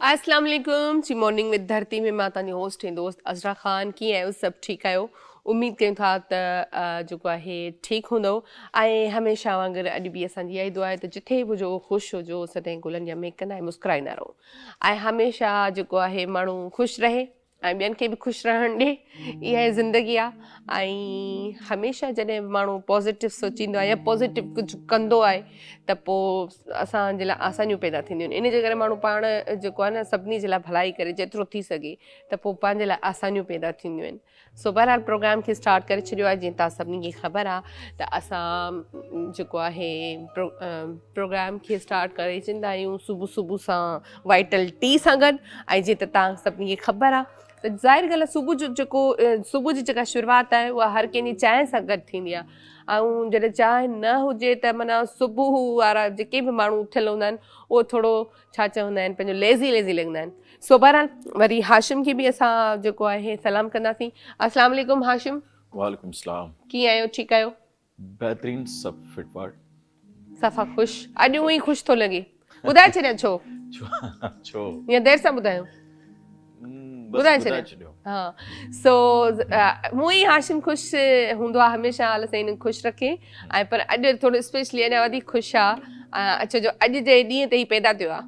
अस्सलाम वालेकुम जी morning with धरती में मां तव्हांजी होस्ट ऐं दोस्त अज़रा ख़ान। कीअं आहियो? सभु ठीकु आहियो? उमेद कयूं था त जेको आहे ठीकु हूंदव। ऐं हमेशह वांगुरु अॼु बि असांजी इहा ई दुआ आहे त जिथे बि हुजो ख़ुशि हुजो, सदाईं गुलनि जा महकंदा ऐं मुस्कुराईंदा रहो। ऐं हमेशह जेको आहे माण्हू ख़ुशि रहे ऐं ॿियनि खे बि ख़ुशि रहणु ॾिए, इहा ई ज़िंदगी आहे। ऐं हमेशह जॾहिं माण्हू पॉज़िटिव सोचींदो आहे या पॉज़िटिव कुझु कंदो आहे त पोइ असांजे लाइ आसानियूं पैदा थींदियूं आहिनि। इन जे करे माण्हू पाण जेको आहे न सभिनी जे लाइ भलाई करे जेतिरो थी सघे त पोइ पंहिंजे लाइ आसानियूं पैदा थींदियूं आहिनि। सो बहरहाल प्रोग्राम खे स्टार्ट करे छॾियो आहे। जीअं तव्हां सभिनी खे ख़बर आहे त असां जेको आहे प्रोग्राम खे स्टार्ट करे छॾींदा आहियूं सुबुह सुबुह सां वाइटल टी सां गॾु। ऐं जीअं त तव्हां सभिनी खे ख़बर आहे त ज़ाहिर ॻाल्हि आहे सुबुह जी जेका शुरूआति आहे उहा हर कंहिंजी चांहि सां गॾु थींदी आहे। ऐं जॾहिं चांहि न हुजे त माना सुबुह वारा जेके बि माण्हू उथियल हूंदा आहिनि उहो थोरो छा चवंदा आहिनि पंहिंजो लेज़ी लॻंदा आहिनि। सो बहरहाल वरी हाशिम खे बि असां जेको आहे सलाम कंदासीं। अस्सलाम वालेकुम हाशिम। वालेकुम सलाम। कीअं आहियो? ठीकु आहियो? बहितरीन, सभु फिटफाट, सफ़ा ख़ुशि। अॼु उअं ई ख़ुशि थो लॻे। ॿुधाए छॾियां छो? छो या देरि सां ॿुधायो? ॿुधाए छॾियो। हा। सो मूं ई हाशिम ख़ुशि हूंदो आहे हमेशह। हाल सां इन ख़ुशि रखे। ऐं पर अॼु थोरो स्पेशली अञा वधीक ख़ुशि आहे। अच्छा जो अॼु जे ॾींहं ते ई पैदा थियो आहे।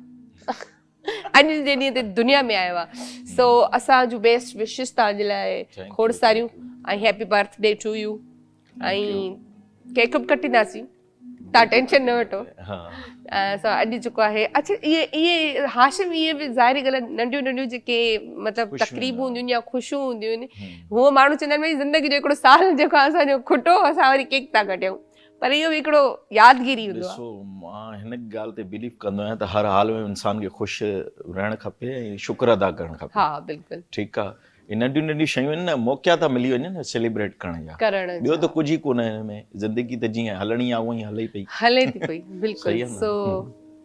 अॼु जे ॾींहं ते दुनिया में आयो आहे। सो असां जूं बेस्ट विशिस तव्हांजे लाइ खोड़ सारियूं ऐं हैप्पी बर्थडे टू यू। ऐं केक बि कटींदासीं, तव्हां टेंशन न वठो। असां अॼु जेको आहे अच्छा इहे हाशिम इहे बि ज़ाहिरी ॻाल्हि आहे नंढियूं नंढियूं जेके मतिलबु तकलीफ़ूं हूंदियूं आहिनि या ख़ुशियूं हूंदियूं आहिनि हूअ माण्हू चवंदा आहिनि भई ज़िंदगी जो हिकिड़ो साल जेको आहे असांजो खुटो असां वरी केक था कटियूं, पर इहो बि हिकिड़ो यादगिरी हूंदो आहे। ॾिसो, मां हिन ॻाल्हि ते बिलीव कंदो आहियां त हर हाल में इंसान खे ख़ुशि रहणु खपे ऐं शुक्र अदा करणु खपे। हा बिल्कुलु ठीकु आहे। ही नंढियूं नंढियूं शयूं आहिनि न, मौक़ा था मिली वञनि न सेलिब्रेट करण जा। ॿियो त कुझु ई कोन हिन में। ज़िंदगी त जीअं हलणी आहे उअं ई हले थी पई। बिल्कुलु। सो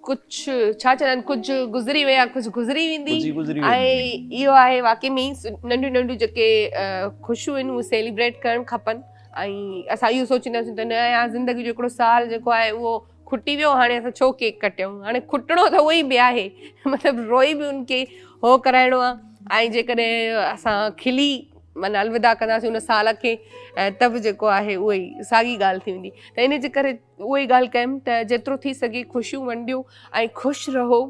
कुझु छा चवंदा आहिनि, कुझु गुज़री विया, कुझु गुज़री वेंदी। ऐं इहो आहे वाक़ई में नंढियूं नंढियूं जेके ख़ुशियूं आहिनि उहे सेलिब्रेट करणु खपनि। ऐं असां इहो सोचींदासीं त नया ज़िंदगी जो हिकिड़ो साल जेको आहे उहो खुटी वियो, हाणे असां छो केक कटियूं। हाणे खुटणो त उहो ई बि आहे, मतिलबु रोई बि उनखे हो कराइणो आहे। ऐं जेकॾहिं असां खिली माना अलविदा कंदासीं उन साल खे त बि जेको आहे उहा ई साॻी ॻाल्हि थी वेंदी। त इन जे करे उहा ई ॻाल्हि कयमि त जेतिरो थी सघे ख़ुशियूं वंडियो ऐं ख़ुशि रहो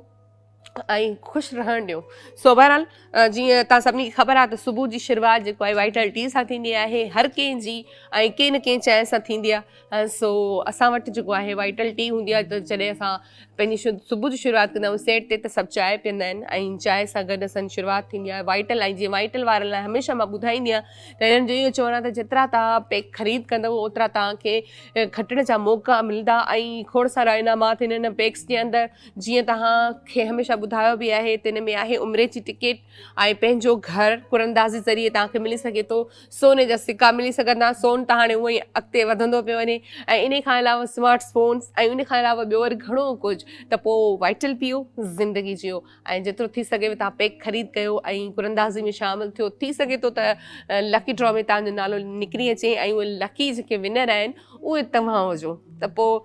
ऐं ख़ुशि रहणु ॾियो। सो बहरहाल जीअं तव्हां सभिनी खे ख़बर आहे त सुबुह जी शुरूआति जेको आहे वाइटल टी सां थींदी आहे हर कंहिंजी, ऐं कंहिं न कंहिं चांहि सां थींदी आहे। सो असां वटि जेको आहे वाइटल टी हूंदी आहे त जॾहिं असां पंहिंजी सुबुह जी शुरूआति कंदा आहियूं सेट ते त सभु चांहि पीअंदा आहिनि ऐं चांहि सां गॾु असांजी शुरूआति थींदी आहे वाइटल। ऐं जीअं वाइटल वारनि लाइ हमेशह मां ॿुधाईंदी आहियां त हिननि जो इहो चवणु आहे त जेतिरा तव्हां पैक ख़रीद कंदव ओतिरा तव्हांखे खटण जा मौक़ा मिलंदा ऐं खोड़ सारा इनामात हिननि पैक्स जे अंदरि। जीअं तव्हांखे हमेशह ॿुधायो बि आहे त हिन में आहे उमिरि जी टिकट ऐं पंहिंजो घर कुरंदाज़ी ज़रिए तव्हांखे मिली सघे थो, सोने जा सिका मिली सघंदा। सोन त हाणे उअं ई अॻिते वधंदो पियो वञे। ऐं इन खां अलावा स्मार्ट फ़ोन्स ऐं इन खां अलावा ॿियो वरी घणो कुझु। त पोइ वाइटल पीओ, ज़िंदगी जियो ऐं जेतिरो थी सघे तव्हां पैक ख़रीद कयो ऐं कुरंदाज़ी में शामिलु थियो। थी सघे थो त लकी ड्रॉ में तव्हांजो नालो निकिरी अचे ऐं उहे लकी जेके विनर आहिनि उहे तव्हां हुजो। त पोइ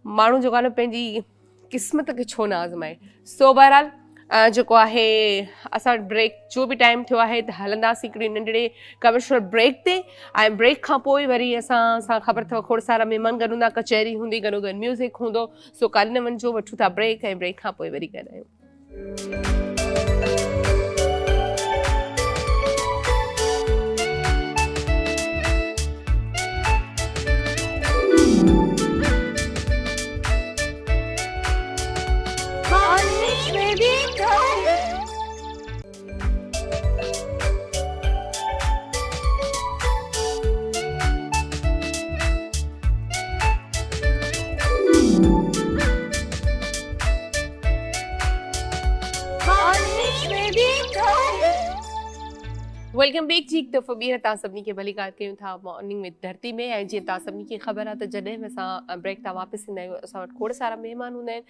माण्हू जेको आहे न पंहिंजी क़िस्मत खे छो न आज़माए। सो बहरहाल जेको आहे असां ब्रेक जो बि टाइम थियो आहे त हलंदासीं हिकिड़ी नंढड़े कमर्शियल ब्रेक ते। ऐं ब्रेक खां पोइ वरी असां ख़बर अथव खोड़ सारा महिमान गॾु हूंदा, कचहरी हूंदी, गॾो गॾु म्यूज़िक हूंदो। सो काॾे न वञिजो, वठूं था ब्रेक ऐं ब्रेक खां पोइ वरी ॻाल्हायूं। वेलकम बैक जी। हिकु दफ़ो ॿीहर तव्हां सभिनी खे भली ॻाल्हि कयूं था मॉर्निंग विद धरती में। ऐं जीअं तव्हां सभिनी खे ख़बर आहे त जॾहिं बि असां ब्रेक तां वापसि ईंदा आहियूं असां वटि खोड़ सारा महिमान हूंदा आहिनि।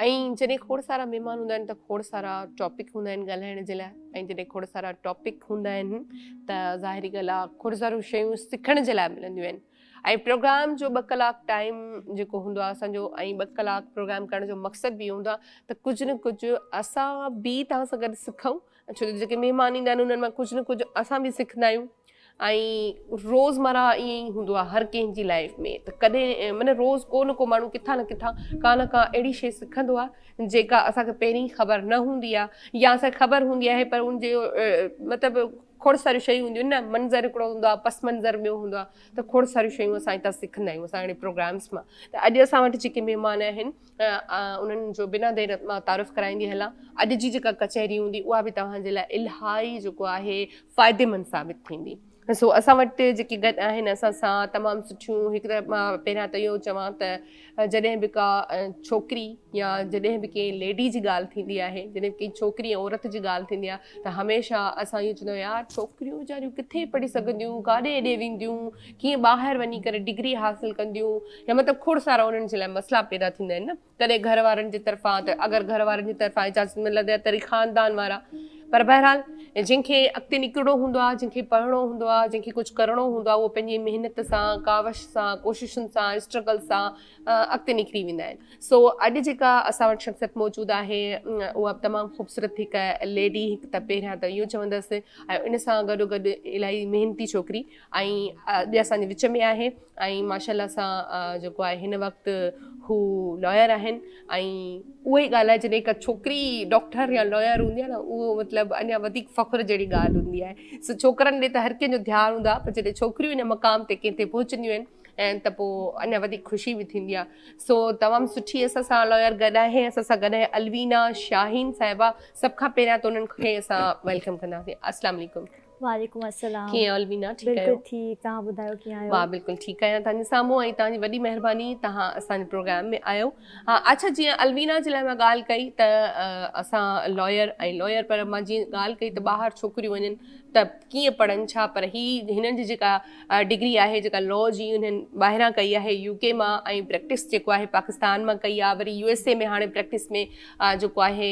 ऐं जॾहिं खोड़ सारा महिमान हूंदा आहिनि त खोड़ सारा टॉपिक हूंदा आहिनि ॻाल्हाइण जे लाइ। ऐं जॾहिं खोड़ सारा टॉपिक हूंदा आहिनि त ज़ाहिरी ॻाल्हि आहे खोड़ सारियूं शयूं सिखण जे लाइ मिलंदियूं आहिनि। ऐं प्रोग्राम जो 2 कलाक टाइम जेको हूंदो आहे असांजो, ऐं 2 कलाक प्रोग्राम करण जो मक़सदु बि हूंदो आहे त कुझु न कुझु असां बि तव्हां सां गॾु सिखूं, छो जो जेके महिमान ईंदा आहिनि उन्हनि मां कुझु न कुझु असां बि सिखंदा आहियूं। ऐं रोज़मर्रा ईअं ई हूंदो आहे हर कंहिंजी लाइफ में, त कॾहिं माना रोज़ को न को माण्हू किथां न किथां का न का अहिड़ी शइ सिखंदो आहे जेका असांखे पहिरीं ख़बर न हूंदी आहे, या असांखे ख़बर हूंदी आहे पर उनजो मतिलबु खोड़ सारियूं शयूं हूंदियूं आहिनि न, मंज़र हिकिड़ो हूंदो आहे, पस मंज़र ॿियो हूंदो आहे, त खोड़ सारियूं शयूं असां हितां सिखंदा आहियूं असां हाणे प्रोग्राम्स मां। त अॼु असां वटि जेके महिमान आहिनि उन्हनि जो बिना देरि मां तारीफ़ कराईंदी हलां, अॼु जी जेका कचहरी हूंदी उहा बि तव्हांजे लाइ इलाही जेको आहे फ़ाइदेमंद साबित थींदी। सो असां वटि जेके गॾु आहिनि असां सां तमामु सुठियूं, हिकु त मां पहिरियां त इहो चवां त जॾहिं बि का छोकिरी या जॾहिं बि कंहिं लेडी जी ॻाल्हि थींदी आहे, जॾहिं कंहिं छोकिरी ऐं औरत जी ॻाल्हि थींदी आहे त हमेशह असां इहो चवंदा आहियूं यार छोकिरियूं वीचारियूं किथे पढ़ी सघंदियूं, काॾे हेॾे वेंदियूं, कीअं ॿाहिरि वञी करे डिग्री हासिलु कंदियूं, या मतिलबु खोड़ सारा उन्हनि जे लाइ मसइला पैदा थींदा आहिनि न। कॾहिं घर वारनि जे तरफ़ां, त अगरि घर वारनि जी तरफ़ां इजाज़त मिलंदी आहे तरी ख़ानदान वारा, पर बहरहाल जंहिंखे अॻिते निकिरणो हूंदो आहे, जंहिंखे पढ़णो हूंदो आहे, जंहिंखे कुझु करिणो हूंदो आहे, उहो पंहिंजी महिनत सां, कावश सां, कोशिशुनि सां, स्ट्रगल सां अॻिते निकिरी वेंदा आहिनि। सो अॼु जेका असां वटि शख़्सियत मौजूदु आहे उहा तमामु ख़ूबसूरत हिकु लेडी, हिकु त पहिरियां त इहो चवंदसि, ऐं इन सां गॾोगॾु इलाही महिनती छोकिरी, ऐं अॼु असांजे विच में आहे, ऐं माशाल्लाह सां जेको आहे हिन वक़्तु हू लॉयर आहिनि। ऐं उहा ई ॻाल्हि आहे जॾहिं हिकु छोकिरी डॉक्टर या लॉयर हूंदी आहे न, उहो मतिलबु अञा वधीक फ़ख़्रु जहिड़ी ॻाल्हि हूंदी आहे। सो छोकिरनि ॾे त हर कंहिंजो ध्यानु हूंदो आहे, पर जॾहिं छोकिरियूं हिन मक़ाम ते कंहिं ते पहुचंदियूं आहिनि ऐं त पोइ अञा वधीक ख़ुशी बि थींदी आहे। सो तमामु सुठी असां सां लॉयर गॾु आहे, असां सां गॾु आहे अलवीना शाहीन साहिबा। सभ खां पहिरियां त उन्हनि खे असां वेलकम कंदासीं। अस्सलाम वालेकुम। वालेकुम अस्सलाम। कीअं अलवीना, ठीकु आहियो? बिल्कुलु ठीकु, तव्हां ॿुधायो कीअं आहियो? मां बिल्कुलु ठीकु आहियां तव्हांजे साम्हूं, ऐं तव्हांजी वॾी महिरबानी तव्हां असांजे प्रोग्राम में आयो। हा, अच्छा, जीअं अलवीना जे लाइ मां ॻाल्हि कई त असां लॉयर पर मां जीअं ॻाल्हि कई त ॿाहिरि छोकिरियूं वञनि त कीअं पढ़नि छा, पर हिननि जी जेका डिग्री आहे, जेका लॉ जी उन्हनि ॿाहिरां कई आहे UK मां, ऐं प्रैक्टिस जेको आहे पाकिस्तान मां कई आहे, वरी USA में हाणे प्रैक्टिस में जेको आहे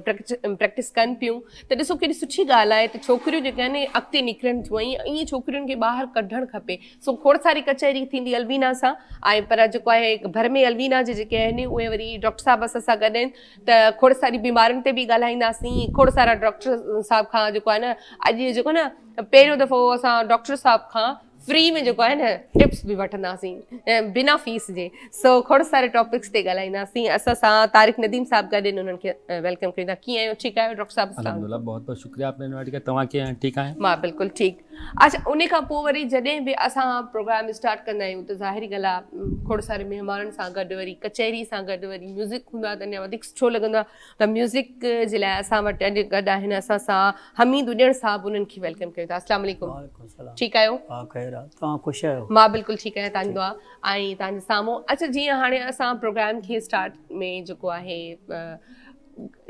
प्रैक्टिस कनि पियूं, त ॾिसो केॾी सुठी ॻाल्हि आहे त छोकिरियूं जेके आहिनि अॻिते निकिरनि थियूं, ऐं ईअं छोकिरियुनि खे ॿाहिरि कढणु खपे। सो खोड़ सारी कचहरी थींदी अलवीना सां, ऐं पर जेको आहे घर में अलवीना जे जेके आहिनि उहे वरी डॉक्टर साहिब असां सां गॾु आहिनि, त खोड़ सारी बीमारियुनि ते बि ॻाल्हाईंदासीं, खोड़ सारा डॉक्टर साहिब खां जेको आहे न अॼु जेको न पहिरियों दफ़ो असां डॉक्टर साहिब खां फ्री में जेको आहे न टिप्स बि वठंदासीं बिना फीस जे। सो खोड़ सारे टॉपिक्स ते ॻाल्हाईंदासीं। असां सां तारिक नदीम साहिब गॾु आहिनि, उन्हनि खे वेलकम कयूं था। कीअं आहियो? ठीकु आहियो डॉक्टर साहिब? अल्हम्दुलिल्लाह, बहुत बहुत शुक्रिया आपने इनवाइट किया। तव्हां कीअं आहियो? ठीकु आहियो? मां बिल्कुलु ठीकु। अच्छा, उन खां पोइ वरी जॾहिं बि असां प्रोग्राम स्टार्ट कंदा आहियूं त ज़ाहिरी ॻाल्हि आहे खोड़ सारे महिमाननि सां गॾु वरी कचहरी सां गॾु वरी म्यूज़िक हूंदो आहे त अञा वधीक सुठो लॻंदो आहे। त म्यूज़िक जे लाइ असां वटि अॼु गॾु आहिनि असां सां हमीद उॾियण साहिबु, उन्हनि खे वेलकम कयूं था। अस्सलाम वालेकुम। ठीकु आहियो? हा, ख़ैर आहे। तव्हां ख़ुशि आहियो? मां बिल्कुलु ठीकु आहियां, तव्हांजी दुआ ऐं तव्हांजे साम्हूं। अच्छा, जीअं हाणे असां प्रोग्राम खे स्टार्ट में जेको आहे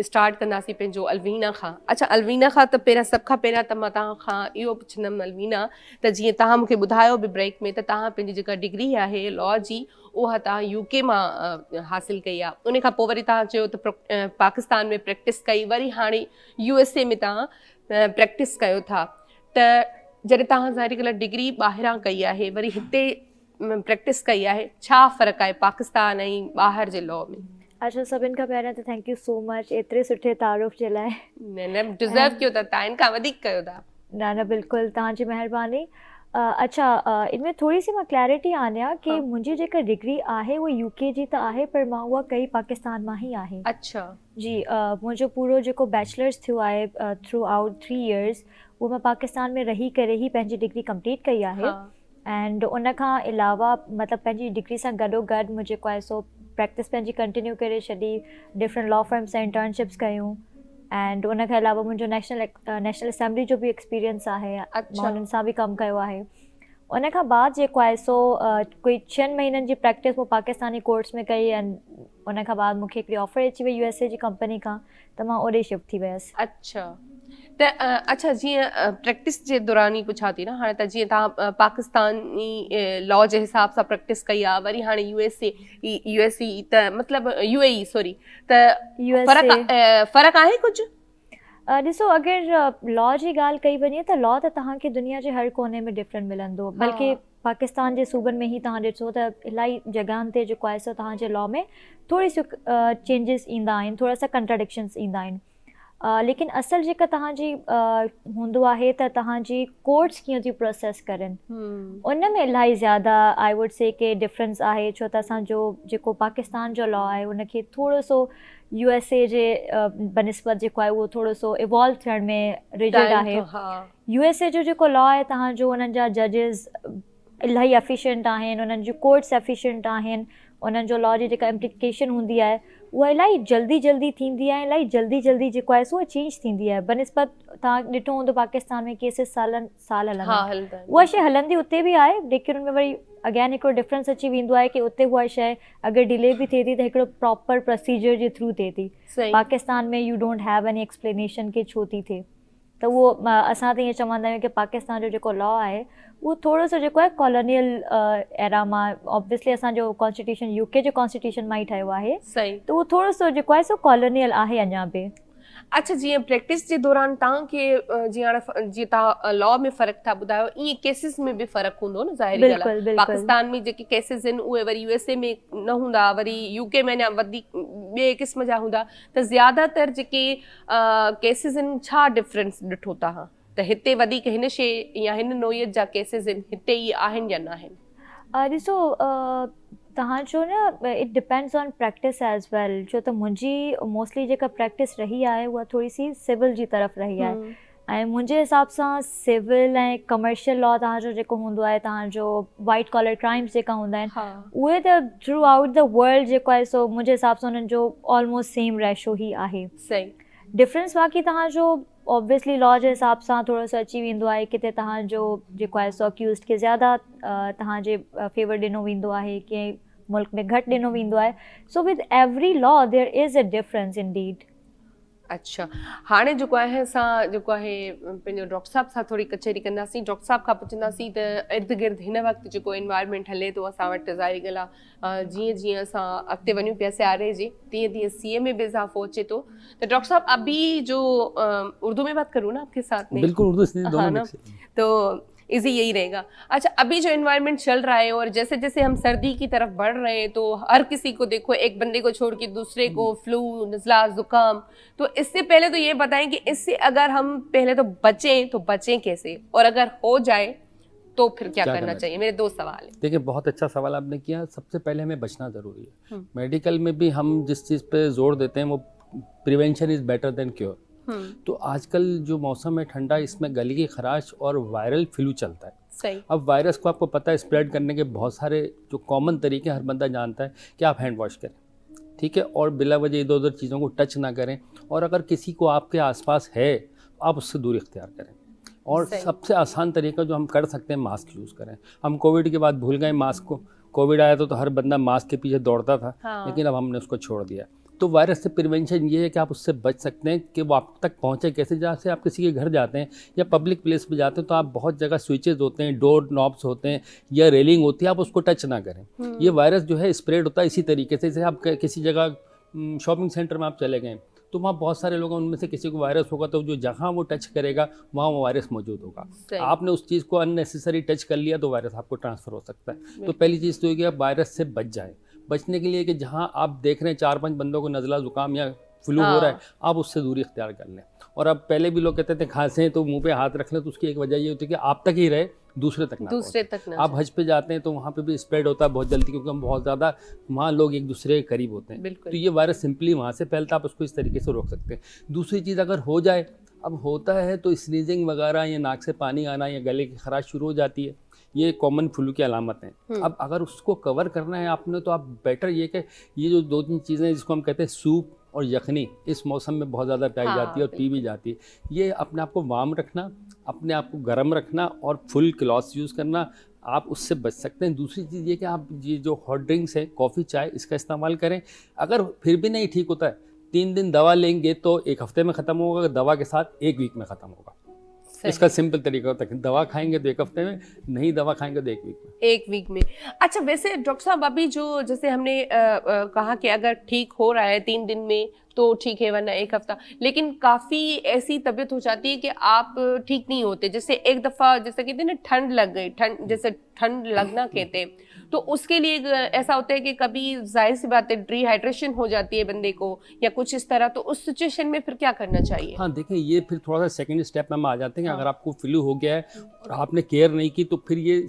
स्टार्ट कंदासीं पंहिंजो अलवीना खां। अच्छा, अलवीना खां त पहिरियां सभ खां पहिरियां त मां तव्हां खां इहो पुछंदमि अलवीना, त जीअं तव्हां मूंखे ॿुधायो बि ब्रेक में त तव्हां पंहिंजी जेका डिग्री आहे लॉ जी उहा तव्हां UK मां हासिलु कई आहे, उन खां पोइ वरी तव्हां चयो त पाकिस्तान में प्रैक्टिस कई, वरी हाणे USA में तव्हां प्रैक्टिस कयो था। त जॾहिं तव्हां ज़ाहिरी ॻाल्हि डिग्री ॿाहिरां कई आहे वरी हिते प्रैक्टिस कई आहे, छा फ़र्क़ु आहे पाकिस्तान ऐं ॿाहिरि जे लॉ में? अच्छा, सभिनि खां पहिरियां त थैंक यू सो मच एतिरे सुठे तारीफ़ जे लाइ। न डिज़र्व कयो था तव्हां, इन खां वधीक कयो था। न बिल्कुलु, तव्हांजी महिरबानी। अच्छा, इनमें थोरी सी मां क्लैरिटी आणियां कि मुंहिंजी जेका डिग्री आहे उहा UK जी त आहे, पर मां उहा कई पाकिस्तान मां ई आहे। अच्छा जी, मुंहिंजो पूरो जेको बैचलर्स थियो आहे थ्रू आउट 3 इयर्स, उहो मां पाकिस्तान में रही करे ई पंहिंजी डिग्री कंप्लीट कई आहे। एंड उन खां अलावा मतिलबु पंहिंजी डिग्री सां गॾोगॾु मुंहिंजे जेको आहे सो प्रैक्टिस पंहिंजी कंटिन्यू करे छॾी, डिफरेंट लॉ फर्म्स सां इंटर्नशिप्स कयूं, एंड उन खां अलावा मुंहिंजो नेशनल असेंबली जो बि एक्सपीरियंस आहे। मां हुननि सां बि कमु कयो आहे। उन खां बाद जेको आहे सो कोई 6 महीननि जी प्रैक्टिस मां पाकिस्तानी कोर्ट्स में कई, एंड उन खां बाद मूंखे हिकिड़ी ऑफर अची वई USA जी कंपनी खां, त मां ओॾे शिफ्ट थी वियसि। अच्छा, त अच्छा, जीअं प्रैक्टिस जे दौरान ई पुछां थी न, हाणे त जीअं तव्हां पाकिस्तानी लॉ जे हिसाब सां प्रैक्टिस कई आहे, वरी हाणे USA त मतिलबु UAE सॉरी, त फ़र्क़ु आहे कुझु? ॾिसो, अगरि लॉ जी ॻाल्हि कई वञे त लॉ त तव्हांखे दुनिया जे हर कोने में डिफरेंट मिलंदो, बल्कि पाकिस्तान जे सूबनि में ई तव्हां ॾिसो त इलाही जॻहियुनि ते जेको आहे सो तव्हांजे लॉ में थोरी सी चेंजिस ईंदा आहिनि, थोरा सा कंट्राडिक्शन्स ईंदा आहिनि। लेकिन असल जेका तव्हांजी हूंदो आहे त तव्हांजी कोर्ट्स कीअं थियूं प्रोसेस करनि, उन में इलाही ज़्यादा आई वुड से के डिफरेंस आहे। छो त असांजो जेको पाकिस्तान जो लॉ आहे उनखे थोरो सो USA जे बनिस्बत जेको आहे उहो थोरो सो इवॉल्व थियण में रिजिड आहे। USA जो जेको लॉ आहे तव्हांजो उन्हनि जा जजिस इलाही एफिशिएंट आहिनि, उन्हनि जूं कोर्ट्स एफिशिएंट आहिनि, उन्हनि जो लॉ जी जेका इम्प्लीकेशन हूंदी आहे उहा इलाही जल्दी थींदी आहे, इलाही जल्दी जेको आहे सो चेंज थींदी आहे। बनिस्बत तव्हां ॾिठो हूंदो पाकिस्तान में केसिस साल हलंदा, उहा शइ हलंदी उते बि आहे, लेकिन उनमें वरी अगेन हिकिड़ो डिफरेंस अची वेंदो आहे कि उते उहा शइ अगरि डिले बि थिए थी त हिकिड़ो प्रॉपर प्रोसीजर जे थ्रू थिए थी। पाकिस्तान में U don't have any explanation कि छो थी थिए। त उहो असां त ईअं चवंदा आहियूं कि पाकिस्तान जो जेको लॉ आहे उहो थोरो सो जेको आहे कॉलोनियल एरा मां, ऑब्वियसली असांजो कॉन्स्टिट्यूशन UK जो कॉन्स्टिट्यूशन मां ई ठहियो आहे, त उहो थोरो सो जेको आहे सो कॉलोनियल आहे अञा बि। अच्छा, जीअं प्रैक्टिस जे दौरान तव्हांखे जीअं तव्हां लॉ में फ़र्क़ु था ॿुधायो, ईअं केसिस में बि फ़र्क़ु हूंदो न, ज़ाहिरी ॻाल्हि आहे। पाकिस्तान में जेके केसिस आहिनि उहे वरी USA में न हूंदा, वरी UK में अञा वधीक ॿिए क़िस्म जा हूंदा। त ज़्यादातर जेके केसिस आहिनि छा डिफरेंस ॾिठो तव्हां त हिते वधीक हिन शइ या हिन नोयत जा केसिस आहिनि हिते ई आहिनि या न आहिनि? ॾिसो तव्हांजो न it depends on practice as well. छो त मुंहिंजी मोस्टली जेका प्रैक्टिस रही आहे उहा थोरी सी सिविल जी तरफ़ रही आहे, ऐं मुंहिंजे हिसाब सां सिविल ऐं कमर्शियल लॉ तव्हांजो जेको हूंदो आहे, तव्हांजो वाइट कॉलर क्राइम्स जेका हूंदा आहिनि उहे त थ्रू आउट द वर्ल्ड जेको आहे सो मुंहिंजे हिसाब सां उन्हनि जो ऑलमोस्ट सेम रेशो ई आहे। सही डिफरेंस बाक़ी तव्हांजो ऑब्वियसली लॉ जे हिसाब सां थोरो सो अची वेंदो आहे, किथे तव्हांजो जेको आहे सो अक्यूज़्ड खे ज़्यादा तव्हांजे फेवर ॾिनो वेंदो आहे, कंहिं मुल्क में घटि ॾिनो वेंदो आहे। So with every law there is a difference indeed. अच्छा, हाणे जेको आहे असां जेको आहे पंहिंजो डॉक्टर साहब सां थोरी कचहरी कंदासीं। डॉक्टर साहब खां पुछंदासीं त इर्द गिर्द हिन वक़्तु जेको एनवायरमेंट हले थो असां वटि, ज़ाहिरी ॻाल्हि आहे जीअं असां अॻिते वञूं पिया सियारे जी, तीअं CA में भी इजाफो अचे थो। तो डॉक्टर साहब अभी जो उर्दू में बात करूँ ना आपके साथ में? बिल्कुल, उर्दू से दोनों मिक्स है। तो इजी यही रहेगा। अच्छा, अभी जो एनवायरनमेंट चल रहा है और जैसे जैसे हम सर्दी की तरफ बढ़ रहे हैं तो हर किसी को देखो, एक बंदे को छोड़ के दूसरे को फ्लू, नज़ला, जुकाम। तो इससे पहले तो ये बताएं कि इससे अगर हम पहले तो बचें कैसे, और अगर हो जाए तो फिर क्या करना चाहिए? मेरे 2 सवाल हैं। देखिए, बहुत अच्छा सवाल आपने किया। सबसे पहले हमें बचना ज़रूरी है। मेडिकल में भी हम जिस चीज़ पे जोर देते हैं वो prevention is better than cure. तो आजकल जो मौसम है ठंडा, इसमें गले की खराश और वायरल फ्लू चलता है। सही। अब वायरस को आपको पता है स्प्रेड करने के बहुत सारे जो कॉमन तरीके हर बंदा जानता है कि आप हैंड वॉश करें, ठीक है, और बिला वजह इधर उधर चीज़ों को टच ना करें, और अगर किसी को आपके आसपास है आप उससे दूरी इख्तियार करें। और सबसे आसान तरीका जो हम कर सकते हैं, मास्क यूज़ करें। हम कोविड के बाद भूल गए मास्क को। कोविड आया तो हर बंदा मास्क के पीछे दौड़ता था, लेकिन अब हमने उसको छोड़ दिया। तो वायरस से प्रिवेंशन ये है कि आप उससे बच सकते हैं कि वो आप तक पहुँचे कैसे। जैसे आप किसी के घर जाते हैं या पब्लिक प्लेस पे जाते हैं तो आप बहुत जगह स्विचेस होते हैं, डोर नॉब्स होते हैं या रेलिंग होती है, आप उसको टच ना करें। ये वायरस जो है स्प्रेड होता है इसी तरीके से। जैसे आप किसी जगह शॉपिंग सेंटर में आप चले गए तो वहाँ बहुत सारे लोग, उनमें से किसी को वायरस होगा तो जो जहाँ वो टच करेगा वहाँ वो वायरस मौजूद होगा। आपने उस चीज़ को अननेसेसरी टच कर लिया तो वायरस आपको ट्रांसफ़र हो सकता है। तो पहली चीज़ तो ये कि आप वायरस से बच जाएँ। बचने के लिए कि जहाँ आप देख रहे हैं 4-5 बंदों को नज़ला, जुकाम या फ्लू हो रहा है, आप उससे दूरी इख्तियार कर लें। और अब पहले भी लोग कहते थे खांसें तो मुंह पे हाथ रख लें, तो उसकी एक वजह ये होती है कि आप तक ही रहे, दूसरे तक ना। आप हज पे जाते हैं तो वहाँ पे भी स्प्रेड होता है बहुत जल्दी, क्योंकि हम बहुत ज़्यादा वहाँ लोग एक दूसरे के करीब होते हैं। तो ये वायरस सिंपली वहाँ से फैलता, आप उसको इस तरीके से रोक सकते हैं। दूसरी चीज़, अगर हो जाए, अब होता है तो स्नीजिंग वगैरह या नाक से पानी आना या गले की खराश शुरू हो जाती है, ये कॉमन फ्लू की अलामत हैं। अब अगर उसको कवर करना है आपने तो आप बेटर ये कि ये जो 2-3 चीज़ें जिसको हम कहते हैं सूप और यखनी, इस मौसम में बहुत ज़्यादा पाई जाती है और पी भी जाती है। ये अपने आप को वार्म रखना, अपने आप को गर्म रखना और फुल क्लॉथ्स यूज़ करना, आप उससे बच सकते हैं। दूसरी चीज़ ये कि आप ये जो हॉट ड्रिंक्स है, कॉफ़ी, चाय, इसका इस्तेमाल करें। अगर फिर भी नहीं ठीक होता है, 3 दिन दवा लेंगे तो 1 हफ्ते में ख़त्म होगा, दवा के साथ 1 वीक में ख़त्म होगा। इसका सिंपल तरीका होता है कि दवा खाएंगे तो 1 हफ्ते में, नहीं दवा खाएंगे तो 1 वीक में। 1 वीक में। अच्छा, वैसे डॉक्टर साहब अभी जो जैसे हमने कहा कि अगर ठीक हो रहा है 3 दिन में तो ठीक है, वरना 1 हफ्ता, लेकिन काफ़ी ऐसी तबीयत हो जाती है कि आप ठीक नहीं होते। जैसे एक दफ़ा जैसे कहते हैं ना, ठंड लग गई, जैसे ठंड लगना कहते हैं, तो उसके लिए ऐसा होता है कि कभी जाहिर सी बात है डिहाइड्रेशन हो जाती है बंदे को या कुछ इस तरह, तो उस सिचुएशन में फिर क्या करना चाहिए? हाँ देखिए, ये फिर थोड़ा सा सेकंड स्टेप में हम आ जाते हैं कि अगर आपको फ्लू हो गया है और आपने केयर नहीं की तो फिर ये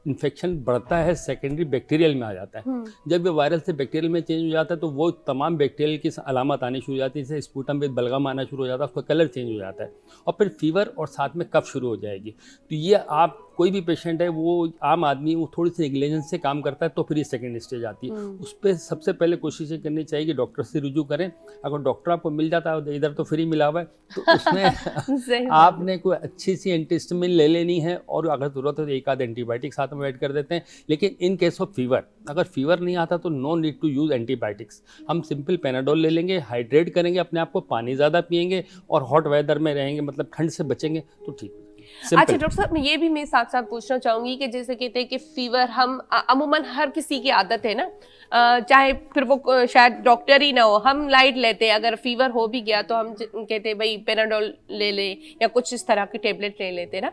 इन्फेक्शन बढ़ता है, सेकेंडरी बैक्टीरियल में आ जाता है। जब ये वायरल से बैक्टीरियल में चेंज हो जाता है तो वो तमाम बैक्टीरियल की अलामत आनी शुरू हो जाती है, जैसे स्पूटम विद बलगम आना शुरू हो जाता है, उसका कलर चेंज हो जाता है और फिर फीवर और साथ में कफ शुरू हो जाएगी। तो ये आप कोई भी पेशेंट है, वो आम आदमी, वो थोड़ी सी नेग्लिजेंस से काम करता है तो फिर ये सेकंड स्टेज आती है। उस पर सबसे पहले कोशिश ये करनी चाहिए कि डॉक्टर से रुजू करें। अगर डॉक्टर आपको मिल जाता है, इधर तो फ्री मिला हुआ है, तो उसमें आपने कोई अच्छी सी एंटीहिस्टामिन ले लेनी है और अगर जरूरत हो तो 1 आध एंटीबायोटिक साथ में ऐड कर देते हैं। लेकिन इन केस ऑफ फीवर, अगर फीवर नहीं आता तो नो नीड टू यूज़ एंटीबायोटिक्स। हम सिंपल पेनाडोल ले लेंगे, हाइड्रेट करेंगे अपने आप को, पानी ज़्यादा पिएंगे और हॉट वेदर में रहेंगे, मतलब ठंड से बचेंगे तो ठीक है। अच्छा डॉक्टर साहब, ये भी मैं साथ साथ पूछना चाहूंगी कि जैसे कहते हैं कि फीवर हम अमूमन हर किसी की आदत है ना, चाहे फिर वो शायद डॉक्टर ही ना हो, हम लाइट लेते हैं। अगर फीवर हो भी गया तो हम कहते हैं भाई पेनाडोल ले ले या कुछ इस तरह की टेबलेट ले लेते हैं ना,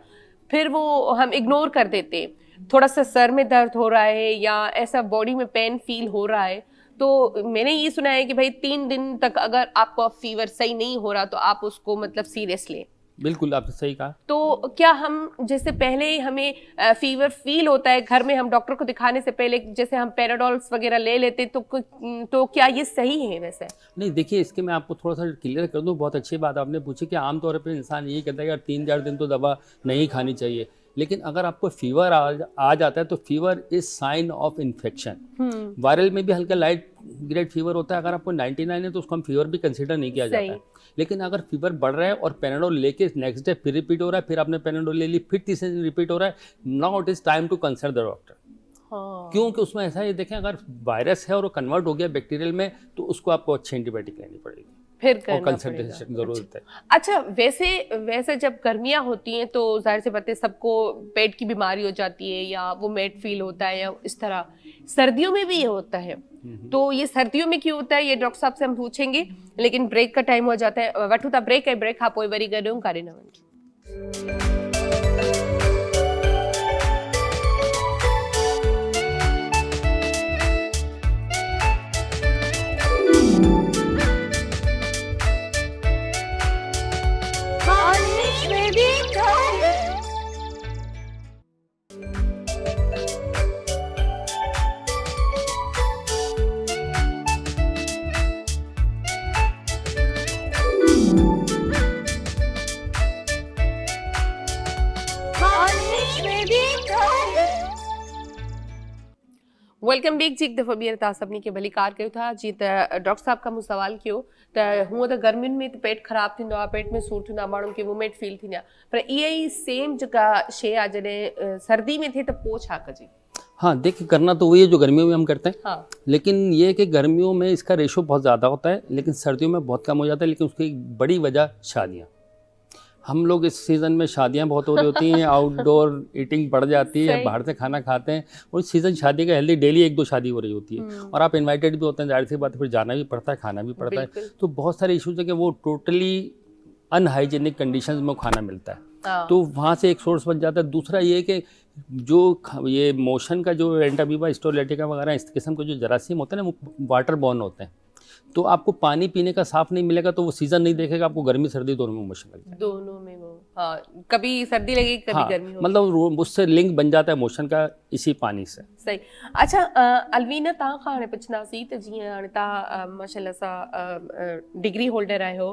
फिर वो हम इग्नोर कर देते हैं। थोड़ा सा सर में दर्द हो रहा है या ऐसा बॉडी में पेन फील हो रहा है, तो मैंने ये सुना है कि भाई 3 दिन तक अगर आपको फीवर सही नहीं हो रहा तो आप उसको मतलब सीरियस लें। बिल्कुल, आपने सही कहा। तो क्या हम जैसे पहले हमें फीवर फील होता है घर में, हम डॉक्टर को दिखाने से पहले जैसे हम पैराडोल्स वगैरह ले लेते तो क्या ये सही है? वैसे नहीं, देखिए इसके मैं आपको थोड़ा सा क्लियर कर दूं। बहुत अच्छी बात आपने पूछी कि आमतौर पर इंसान यही कहता है कि 3-4 दिन तो दवा नहीं खानी चाहिए, लेकिन अगर आपको फीवर आ जाता है तो fever is sine of infection. Viral में भी हल्का लाइट ग्रेड फीवर होता है, अगर आपको 99 है तो उसको हम फीवर भी कंसीडर नहीं किया जाता है। लेकिन अगर फीवर बढ़ रहा है और पेनाडोल लेके नेक्स्ट डे फिर रिपीट हो रहा है, फिर आपने पेनाडोल ले ली, फिर तीसरे दिन रिपीट हो रहा है, now it is time to consult the doctor. क्योंकि उसमें ऐसा ये देखें, अगर वायरस है और वो कन्वर्ट हो गया बैक्टीरियल में तो उसको आपको अच्छी एंटीबायोटिक लेनी पड़ेगी, फिर और कंसल्टेशन जरूरत है। अच्छा, वैसे जब गर्मियाँ होती हैं तो जाहिर सी बात है सबको पेट की बीमारी हो जाती है या वो मेट फील होता है या इस तरह। सर्दियों में भी ये होता है, तो ये सर्दियों में क्यों होता है ये डॉक्टर साहब से हम पूछेंगे, लेकिन ब्रेक का टाइम हो जाता है। वठू था ब्रेक है, ब्रेक आप वरी गॾु करे न वञो। वेलकम बैक जी। एक दफ़ा ॿीहर तव्हां सभिनी खे भली कार कयो था। जीअं त डॉक्टर साहब खां मूं सवाल कयो त हूअं त गर्मियुनि में त पेट ख़राबु थींदो आहे, पेट में सूर थींदो आहे, माण्हुनि खे वोमिट फील थींदी आहे, पर इहा ई सेम जेका शइ आहे जॾहिं सर्दी में थिए त पोइ छा कजे? हाँ देखिए, करना तो वही है जो गर्मियों में हम करते हैं। हाँ। लेकिन ये कि गर्मियों में इसका रेशो बहुत ज़्यादा होता है, लेकिन सर्दियों में बहुत कम हो जाता है। लेकिन उसकी एक बड़ी वजह शादियाँ। हम लोग इस सीज़न में शादियां बहुत हो रही होती हैं, आउटडोर ईटिंग बढ़ जाती है, बाहर से खाना खाते हैं, और इस सीज़न शादी का हेल्दी डेली 1-2 शादी हो रही होती है और आप इनवाइटेड भी होते हैं, जाहिर सी बात है फिर जाना भी पड़ता है, खाना भी पड़ता है। तो बहुत सारे इश्यूज है कि वो टोटली अनहाइजीनिक कंडीशंस में खाना मिलता है, तो वहाँ से एक सोर्स बन जाता है। दूसरा ये कि जो ये मोशन का जो एंटामीबा स्टोलेटिका वगैरह इस किस्म के जो जरासीम होते हैं ना, वो वाटर बॉर्न होते हैं, तो आपको पानी पीने का साफ नहीं मिलेगा तो वो सीजन नहीं देखेगा, आपको गर्मी सर्दी दोनों में मोशन लगेगा। दोनों में वो कभी सर्दी लगेगी कभी गर्मी होगी, मतलब उससे लिंक बन जाता है मोशन का इसी पानी से। सही। अच्छा अलवीना, तव्हां खां हाणे पुछंदासीं त जीअं हाणे तव्हां माशाल्लाह सां डिग्री होल्डर आहियो,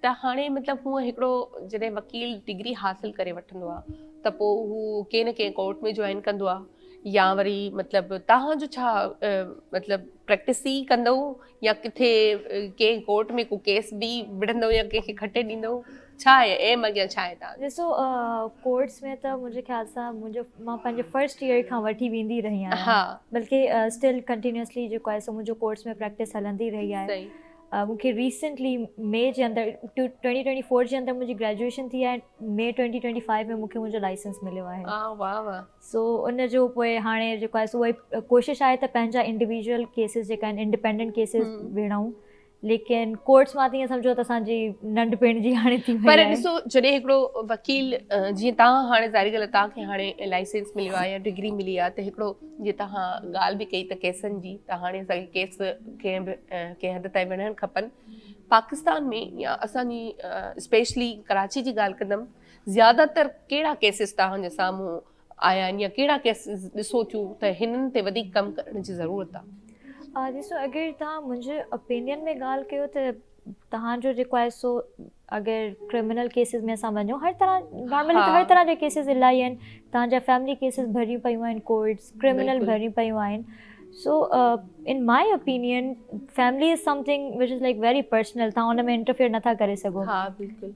त हाणे मतिलबु हूअं हिकिड़ो जॾहिं वकील डिग्री हासिल करे वठंदो आहे त पोइ हू कंहिं न कंहिं कोर्ट में जॉइन कंदो आहे, या वरी मतिलबु तव्हांजो छा मतिलबु प्रैक्टिस ई कंदो या किथे कंहिं कोर्ट में को केस बि विढ़ंदो या कंहिंखे खटे ॾींदो, छा आहे एम अॻियां छा आहे तव्हां? ॾिसो कोर्ट्स में त मुंहिंजे ख़्याल सां मां पंहिंजे फर्स्ट ईयर खां वठी वेंदी रही आहियां, बल्कि स्टिल कंटिन्यूअसली जेको आहे सो मुंहिंजो कोर्ट्स में प्रैक्टिस हलंदी रही आहे। मूंखे रिसेंटली मे जे अंदरि 2024 जे अंदरि मुंहिंजी ग्रेजुएशन थी आहे, मे 2025 में मूंखे मुंहिंजो लाइसेंस मिलियो आहे। वाह वाह। सो उन जो पोइ हाणे जेको आहे सो उहा कोशिशि आहे त पंहिंजा इंडिविजुअल केसिस जेका आहिनि इंडिपेंडेंट केसिस विड़ाऊं, लेकिन कोर्ट्स मां तीअं सम्झो त असांजी नंढपिण जी हाणे थी पर वई आहे। ॾिसो जॾहिं हिकिड़ो वकील जीअं तव्हां हाणे ज़ाहिरी ॻाल्हि आहे तव्हांखे हाणे लाइसेंस मिलियो आहे या डिग्री मिली आहे त हिकिड़ो जीअं तव्हां ॻाल्हि बि कई त केसनि जी, त हाणे असांखे केस कंहिं हद ताईं विढ़णु खपनि। पाकिस्तान में या असांजी स्पेशली कराची जी ॻाल्हि कंदमि, ज़्यादातर कहिड़ा केसिस तव्हांजे साम्हूं आया आहिनि या कहिड़ा केसिस ॾिसो थियूं त हिननि ते वधीक कमु करण जी ज़रूरत आहे? ॾिसो, अगरि तव्हां मुंहिंजे ओपिनियन में ॻाल्हि कयो त तव्हांजो जेको आहे सो अगरि क्रिमिनल केसिस में असां वञूं, हर तरह नॉर्मली त हर तरह जा केसिस इलाही आहिनि। तव्हांजा फैमिली केसिस भरियूं पियूं आहिनि कोर्ट्स, क्रिमिनल भरियूं पियूं आहिनि। सो इन my opinion family is something which is like very personal, तव्हां हुन में इंटरफेयर नथा करे सघो।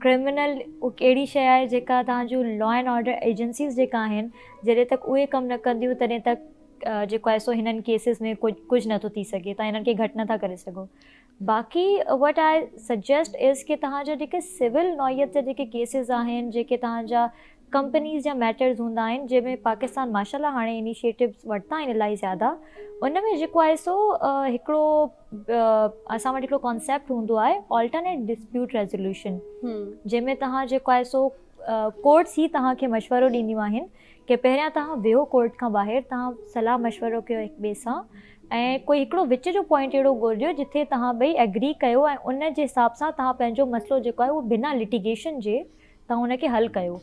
क्रिमिनल कहिड़ी शइ आहे जेका तव्हांजो लॉ एंड ऑर्डर एजेंसीज़ जेका आहिनि, जॾहिं तक उहे कमु न कंदियूं तॾहिं तक जेको आहे सो हिननि केसिस में कुझु नथो थी सघे, तव्हां हिननि खे घटि नथा करे सघो। बाक़ी वट आई सजेस्ट इज़ कि तव्हांजा जेके सिविल नौयत जा जेके केसिस आहिनि, जेके तव्हांजा कंपनीज़ जा मैटर्स हूंदा आहिनि, जंहिंमें पाकिस्तान माशाल्लाह हाणे इनिशिएटिव्स वरिता आहिनि इलाही ज़्यादा, उन में जेको आहे सो हिकिड़ो असां वटि हिकिड़ो कॉन्सेप्ट हूंदो आहे ऑल्टरनेट डिस्प्यूट रेज़ोल्यूशन, जंहिंमें तव्हां जेको आहे सो कोर्ट्स ई तव्हांखे मशवरो ॾींदियूं आहिनि कि पहिरियां तव्हां विहो कोर्ट खां ॿाहिरि, तव्हां सलाह मशवरो कयो हिक ॿिए सां, ऐं कोई हिकिड़ो विच जो पॉइंट अहिड़ो ॻोल्हियो जिथे तव्हां ॿई एग्री कयो ऐं उन जे हिसाब सां तव्हां पंहिंजो मसइलो जेको आहे उहो बिना लिटिगेशन जे तव्हां हुनखे हल कयो।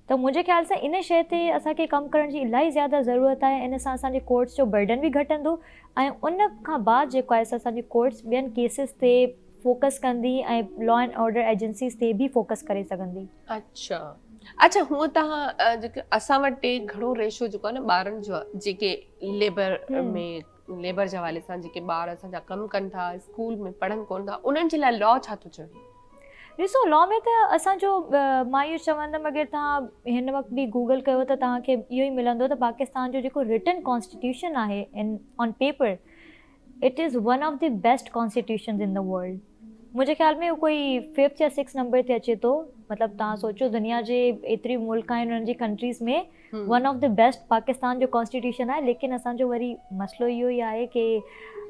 त मुंहिंजे ख़्याल सां इन शइ ते असांखे कमु करण जी इलाही ज़्यादा ज़रूरत आहे। इन सां असांजे कोर्ट्स जो बर्डन बि घटंदो ऐं उन खां बाद जेको आहे असांजी कोर्ट्स ॿियनि केसिस ते फोकस कंदी ऐं लॉ एंड ऑर्डर एजेंसीज़ ते बि फोकस करे सघंदी। अच्छा, हूअं तव्हां जेके असां वटि घणो रेशो जेको आहे न ॿारनि जो जेके लेबर जे हवाले सां जेके ॿार असांजा कमु कनि था, स्कूल में पढ़नि कोन था, उन्हनि जे लाइ लॉ छा थो चवे? ॾिसो, लॉ में त असांजो मां इहो चवंदमि, अगरि तव्हां हिन वक़्तु बि गूगल कयो त तव्हांखे इहो ई मिलंदो त पाकिस्तान जो जेको रिटन कॉन्स्टिट्यूशन आहे in on paper, it is one of the best constitutions in the world. मुंहिंजे ख़्याल में कोई 5th या 6th नंबर ते अचे थो। मतिलबु तव्हां सोचो दुनिया जे एतिरी मुल्क आहिनि, उन्हनि जी कंट्रीज़ में one of the best Pakistan जो कॉन्स्टिट्यूशन आहे। लेकिन असांजो वरी मसइलो इहो ई आहे कि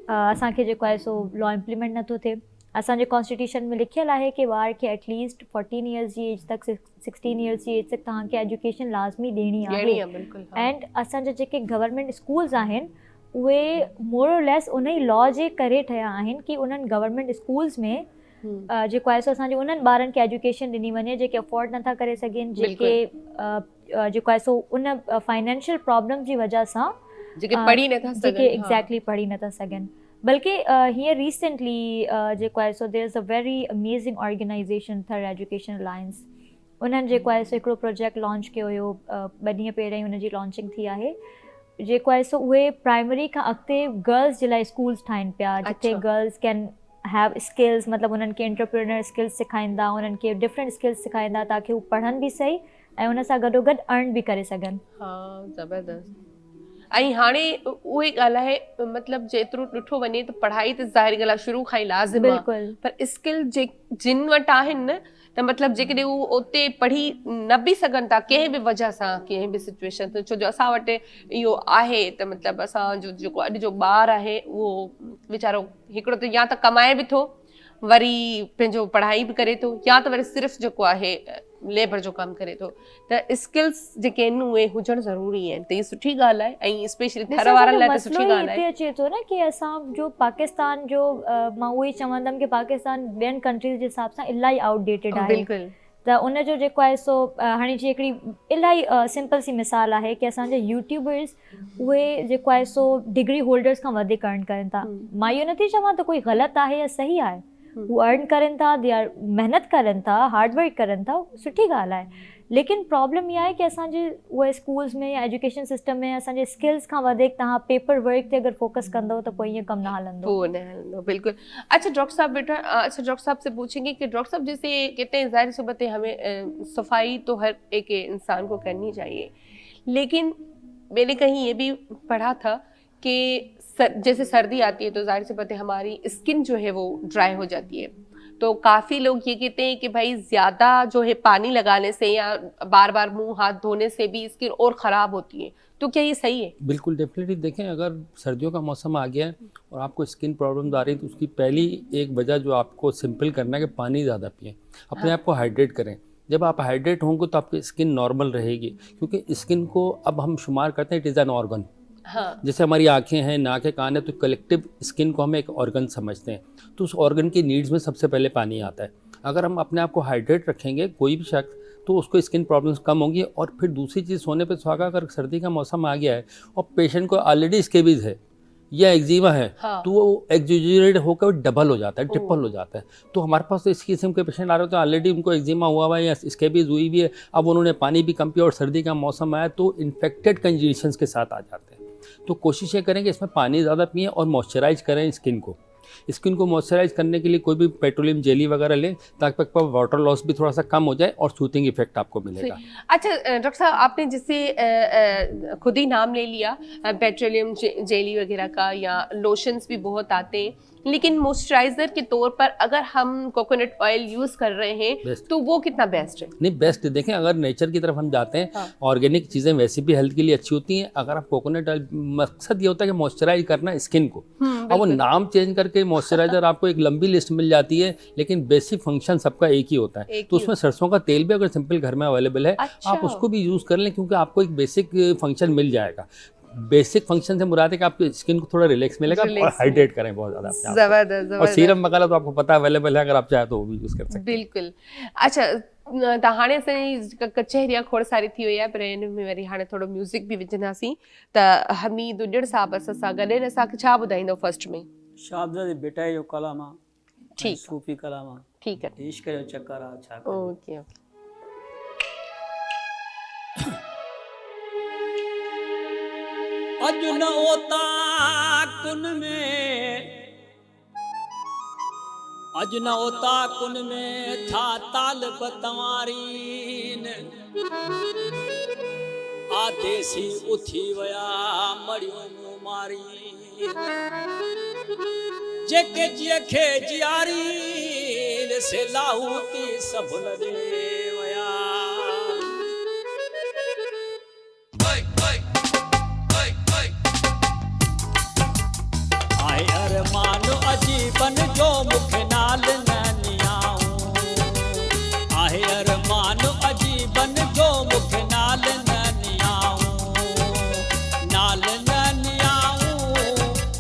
असांखे जेको आहे सो लॉ इम्प्लीमेंट नथो थिए। असांजे कॉन्स्टिट्यूशन में लिखियलु आहे कि ॿार खे एटलीस्ट 14 ईयर्स जी एज तक 16 ईयर्स जी एज तक तव्हांखे एजुकेशन लाज़मी ॾियणी आहे। एंड असांजा जेके गवर्नमेंट स्कूल्स आहिनि उहे मोर और लेस उन ई लॉ जे करे ठहिया आहिनि कि उन्हनि गवर्नमेंट स्कूल्स में जेको आहे सो असांजे उन्हनि ॿारनि खे एजुकेशन ॾिनी वञे जेके अफोर्ड नथा करे सघनि, जेके जेको आहे सो उन फाइनेंशियल प्रॉब्लम जी वजह सां जेके एग्ज़ैक्टली पढ़ी नथा सघनि। बल्कि हीअं रिसेंटली जेको आहे so there is a very amazing organisation third education alliance, उन्हनि जेको आहे सो हिकिड़ो प्रोजेक्ट लॉन्च कयो हुयो, 2 ॾींहं पहिरियों ई हुनजी लॉन्चिंग थी आहे। जेको आहे सो उहे प्राइमरी खां अॻिते गर्ल्स जे लाइ स्कूल्स ठाहिनि पिया, जिथे गर्ल्स कैन हैव स्किल्स, मतिलबु उन्हनि खे एंटरप्रेन्योर स्किल्स सेखारींदा, उन्हनि खे डिफरेंट स्किल्स सेखारींदा ताकि हू पढ़नि बि सही ऐं उन सां गॾोगॾु अर्न बि करे सघनि। ज़बरदस्त। ऐं हाणे उहे ॻाल्हि आहे, मतिलबु जेतिरो ॾिठो वञे त पढ़ाई त ज़ाहिरी ॻाल्हि आहे शुरू खां ई लाज़िम आहे, पर स्किल जिन वटि आहिनि न, त मतिलबु जेकॾहिं उहे उते पढ़ी न बि सघनि था कंहिं बि वजह सां, कंहिं बि सिचुएशन ते, छो जो असां वटि इहो आहे त मतिलबु असांजो जेको अॼु जो ॿारु आहे उहो वीचारो हिकिड़ो त या त कमाए बि थो, वरी पंहिंजो पढ़ाई बि करे थो, या त वरी सिर्फ़ु जेको आहे लेबर जो कमु करे थो। त स्किल्स जेके आहिनि उहे हुजणु ज़रूरी आहिनि, त इहा सुठी ॻाल्हि आहे ऐं स्पेशली घर वारनि लाइ त सुठी ॻाल्हि आहे। अचे थो न कि असांजो पाकिस्तान जो, मां उहो ई चवंदमि कि पाकिस्तान ॿियनि कंट्रीज़ जे हिसाब सां इलाही आउटडेटेड आहे। त उनजो जेको आहे सो हाणे जी हिकिड़ी इलाही सिंपल सी मिसाल आहे कि असांजे यूट्यूबर्स उहे जेको आहे सो डिग्री होल्डर्स खां वधीक अर्न कनि था। मां इहो नथी चवां त कोई ग़लति आहे या सही आहे, हू अर्न करनि था, दे आर महिनत करनि था, हार्डवर्क करनि था, सुठी ॻाल्हि आहे। लेकिन प्रॉब्लम इहा आहे कि असांजे उहे स्कूल्स में या एजुकेशन सिस्टम में असांजे स्किल्स खां वधीक तव्हां पेपर वर्क ते अगरि फोकस कंदो त पोइ ईअं कमु न हलंदो। बिल्कुल। अच्छा डॉक्टर साहब बेटा, अच्छा डॉक्टर साहब से पूछेंगे कि डॉक्टर साहब जैसे कहते हैं ज़ाहिर सी बात है हमें सफाई तो हर एक इंसान को करनी चाहिए, लेकिन मैंने कहीं ये भी पढ़ा था कि जैसे सर्दी आती है तो जाहिर सी बात है हमारी स्किन जो है वो ड्राई हो जाती है, तो काफ़ी लोग ये कहते हैं कि भाई ज़्यादा जो है पानी लगाने से या बार बार मुंह हाथ धोने से भी स्किन और ख़राब होती है, तो क्या ये सही है? बिल्कुल डेफिनेटली। देखें, अगर सर्दियों का मौसम आ गया है और आपको स्किन प्रॉब्लम्स आ रही है तो उसकी पहली एक वजह जो आपको सिंपल करना है कि पानी ज़्यादा पिएं, अपने आप को हाइड्रेट करें। जब आप हाइड्रेट होंगे तो आपकी स्किन नॉर्मल रहेगी, क्योंकि स्किन को अब हम शुमार करते हैं इट इज़ एन ऑर्गन। हाँ। जैसे हमारी आंखें हैं, नाक है, कान है, तो कलेक्टिव स्किन को हम एक ऑर्गन समझते हैं। तो उस ऑर्गन की नीड्स में सबसे पहले पानी आता है। अगर हम अपने आप को हाइड्रेट रखेंगे, कोई भी शख्स, तो उसको स्किन प्रॉब्लम्स कम होंगी। और फिर दूसरी चीज़, सोने पे सुहागा, अगर सर्दी का मौसम आ गया है और पेशेंट को ऑलरेडी स्केबीज है या एक्जिमा है, हाँ। तो वो एक्जिजरेट होकर डबल हो जाता है, ट्रिपल हो जाता है। तो हमारे पास तो इस किस्म के पेशेंट आ रहे होते हैं, ऑलरेडी उनको एक्जिमा हुआ हुआ है या स्केबीज हुई भी है, अब उन्होंने पानी भी कम पिया और सर्दी का मौसम आया तो इन्फेक्टेड कंडीशंस के साथ आ जाते हैं। तो कोशिश ये करें कि इसमें पानी ज़्यादा पिएं और मॉइस्चराइज करें स्किन को। स्किन को मॉइस्चराइज करने के लिए कोई भी पेट्रोलियम जेली वगैरह लें, ताकि आपका वाटर लॉस भी थोड़ा सा कम हो जाए और सूथिंग इफेक्ट आपको मिलेगा। अच्छा डॉक्टर साहब, आपने जैसे खुद ही नाम ले लिया पेट्रोलियम जेली वगैरह का, या लोशंस भी बहुत आते हैं, लेकिन मॉइस्चराइजर के तौर पर अगर हम कोकोनट ऑयल यूज़ कर रहे हैं तो वो कितना बेस्ट है? नहीं, बेस्ट। देखें, अगर नेचर की तरफ हम जाते हैं, हाँ। ऑर्गेनिक चीज़ें वैसे भी हेल्थ के लिए अच्छी होती हैं। अगर आप कोकोनट ऑयल, मकसद ये होता है कि मॉइस्चराइज करना स्किन को। अब वो नाम चेंज करके मॉइस्चराइजर आपको एक लंबी लिस्ट मिल जाती है, लेकिन बेसिक फंक्शन सबका एक ही होता है। तो उसमें सरसों का तेल भी अगर सिंपल घर में अवेलेबल है, आप उसको भी यूज़ कर लें, क्योंकि आपको एक बेसिक फंक्शन मिल जाएगा। बेसिक फंक्शन से मुराद है कि आपकी स्किन को थोड़ा रिलैक्स मिलेगा और हाइड्रेट करें बहुत ज़्यादा अपने आप को। जबरदस्त। और सीरम वगैरह तो आपको पता अवेलेबल है, अगर आप चाहे तो वो भी यूज़ कर सकते हैं। बिल्कुल। अच्छा, त हाणे असांजी कचहरिया खोड़ सारी थी हुई आहे, पर हिन में वरी हाणे थोरो म्यूज़िक बि विझंदासीं। त हमीद उॼड़ साहब सां गॾु असांखे छा ॿुधाईंदो फर्स्ट में? शाहज़ादी बेटा जो कलाम आहे, ठीकु, सूफ़ी कलाम आहे, ठीकु आहे। इश्क जो चक्कर आहे, छा कयूं। Okay okay. अॼु न ओता कुन में, अॼु न ओता कुन में था तालब तवारी न, आदेसी उथी विया मड़ियूं मूं मारी, जेके जेके जियारी से लाहूती सभु लॻे विया। आए अरमान अजीबन जो मुखे नाल न नियाऊं, आए अरमान अजीबन जो मुखे नाल न नियाऊं, नाल न नियाऊं,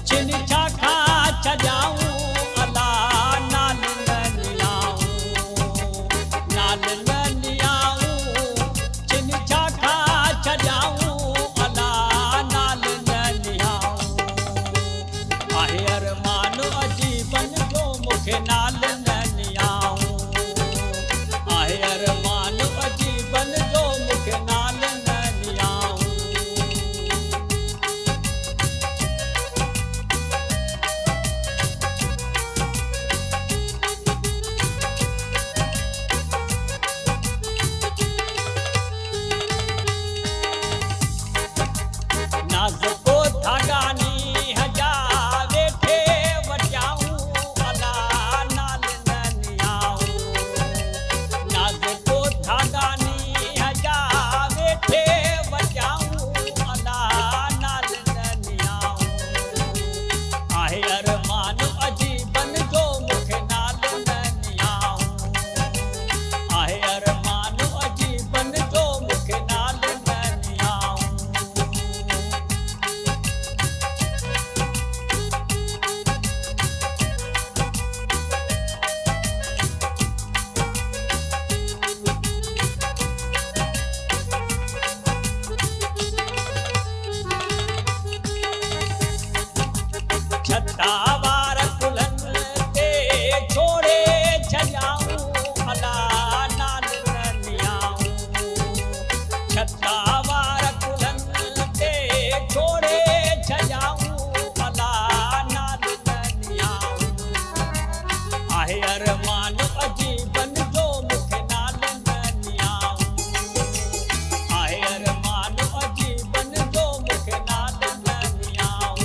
चिन छाखा छजाऊं, अला नाल न नियाऊं, नाल न नियाऊं, चिन छाखा छजाऊं, अला नाल न नियाऊं। आहे अरमान अजीबन जो मुखे नाल न नियाऊं, आहे अरमान अजीबन जो मुखे नाल न नियाऊं। नाज़ को धागा नी हजा वेठे वटियाऊं, अला नाल न नियाऊं, नाज़ को धागा नी हजा वेठे वटियाऊं, अला नाल न नियाऊं। आहे अरमान अजीबन जो मुखे नाल न नियाऊं, आहे अरमान अजीबन जो मुखे नाल न नियाऊं। छत्तावार कुलन ते छोड़े छजाऊं, अला नाल न नियाऊं, छत्तावार कुलन ते छोड़े छजाऊं, अला नाल न नियाऊं। आहे अरमान अजीबन जो मुखे नाल न नियाऊं, आहे अरमान अजीबन जो मुखे नाल न नियाऊं।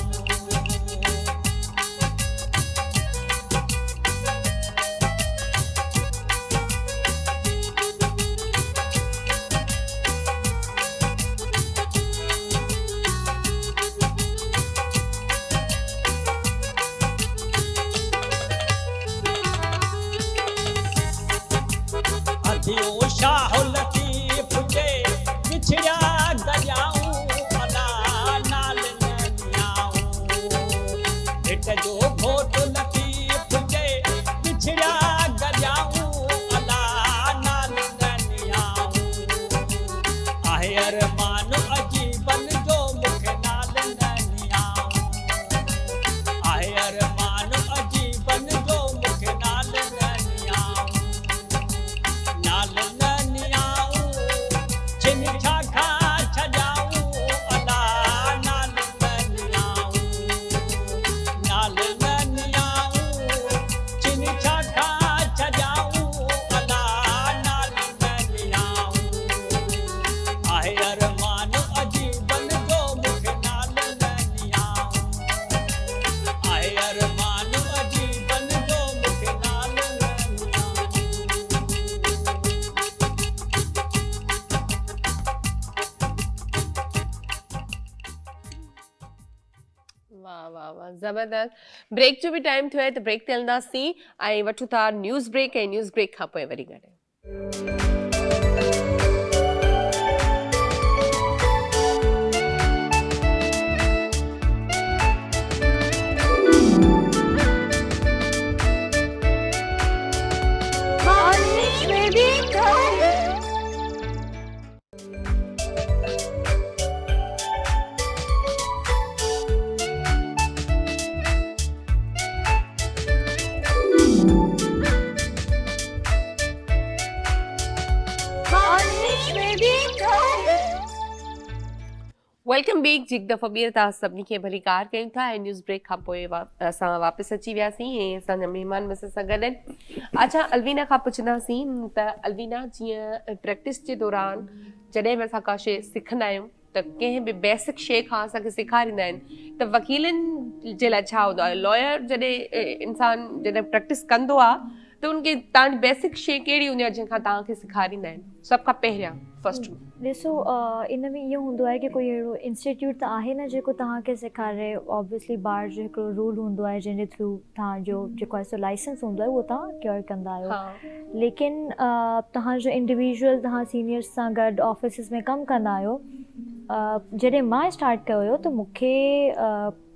घोट लतीफ जे बिछड़िया गजाऊं अला नाल ननियाऊं आहे अरमान अजीबन जो मुखे नाल ननियाऊं आहे अरमान अजीबन जो मुखे नाल ननियाऊं नाल ननियाऊं छिन छा खा छजाऊं अला नाल ननियाऊं नाल ननियाऊं छिन छा खा छजाऊं अला नाल ननियाऊं आहे अरमान अजीबन जो मुखे नाल ननियाऊं आहे अरमान अजीबन जो मुखे नाल ननियाऊं वाह वाह वाह ज़बरदस्त ब्रेक जो बि टाइम थियो आहे त ब्रेक ते हलंदासीं ऐं वठूं था न्यूज़ ब्रेक ऐं न्यूज़ ब्रेक खां पोइ वरी गॾु वेलकम बैक जी हिकु दफ़ो ॿीहर तव्हां सभिनी खे भली कार कयूं था ऐं न्यूज़ ब्रेक खां पोइ असां वापसि अची वियासीं ऐं असांजा महिमान मूंसां सां गॾु आहिनि अच्छा अलवीना खां पुछंदासीं त अलवीना जीअं प्रैक्टिस जे दौरान जॾहिं बि असां का शइ सिखंदा आहियूं त कंहिं बि बेसिक शइ खां असांखे सेखारींदा आहिनि त वकीलनि जे लाइ छा हूंदो आहे लॉयर जॾहिं इंसान जॾहिं प्रैक्टिस कंदो आहे त उनखे तव्हांजी बेसिक शइ कहिड़ी हूंदी आहे जंहिंखां तव्हांखे सेखारींदा आहिनि सभ खां पहिरियां फर्स्ट ॾिसो इन में इहो हूंदो आहे की कोई अहिड़ो इंस्टीट्यूट त आहे न जेको तव्हांखे सेखारे ऑब्वियसली बार जो हिकिड़ो रूल हूंदो आहे जंहिंजे थ्रू तव्हांजो जेको आहे सो लाइसेंस हूंदो आहे उहो तव्हां क्योर कंदा आहियो लेकिन तव्हांजो इंडिविजुअल तव्हां सीनियर्स सां गॾु ऑफिसिस में कमु कंदा आहियो जॾहिं मां स्टार्ट कयो हुयो त मूंखे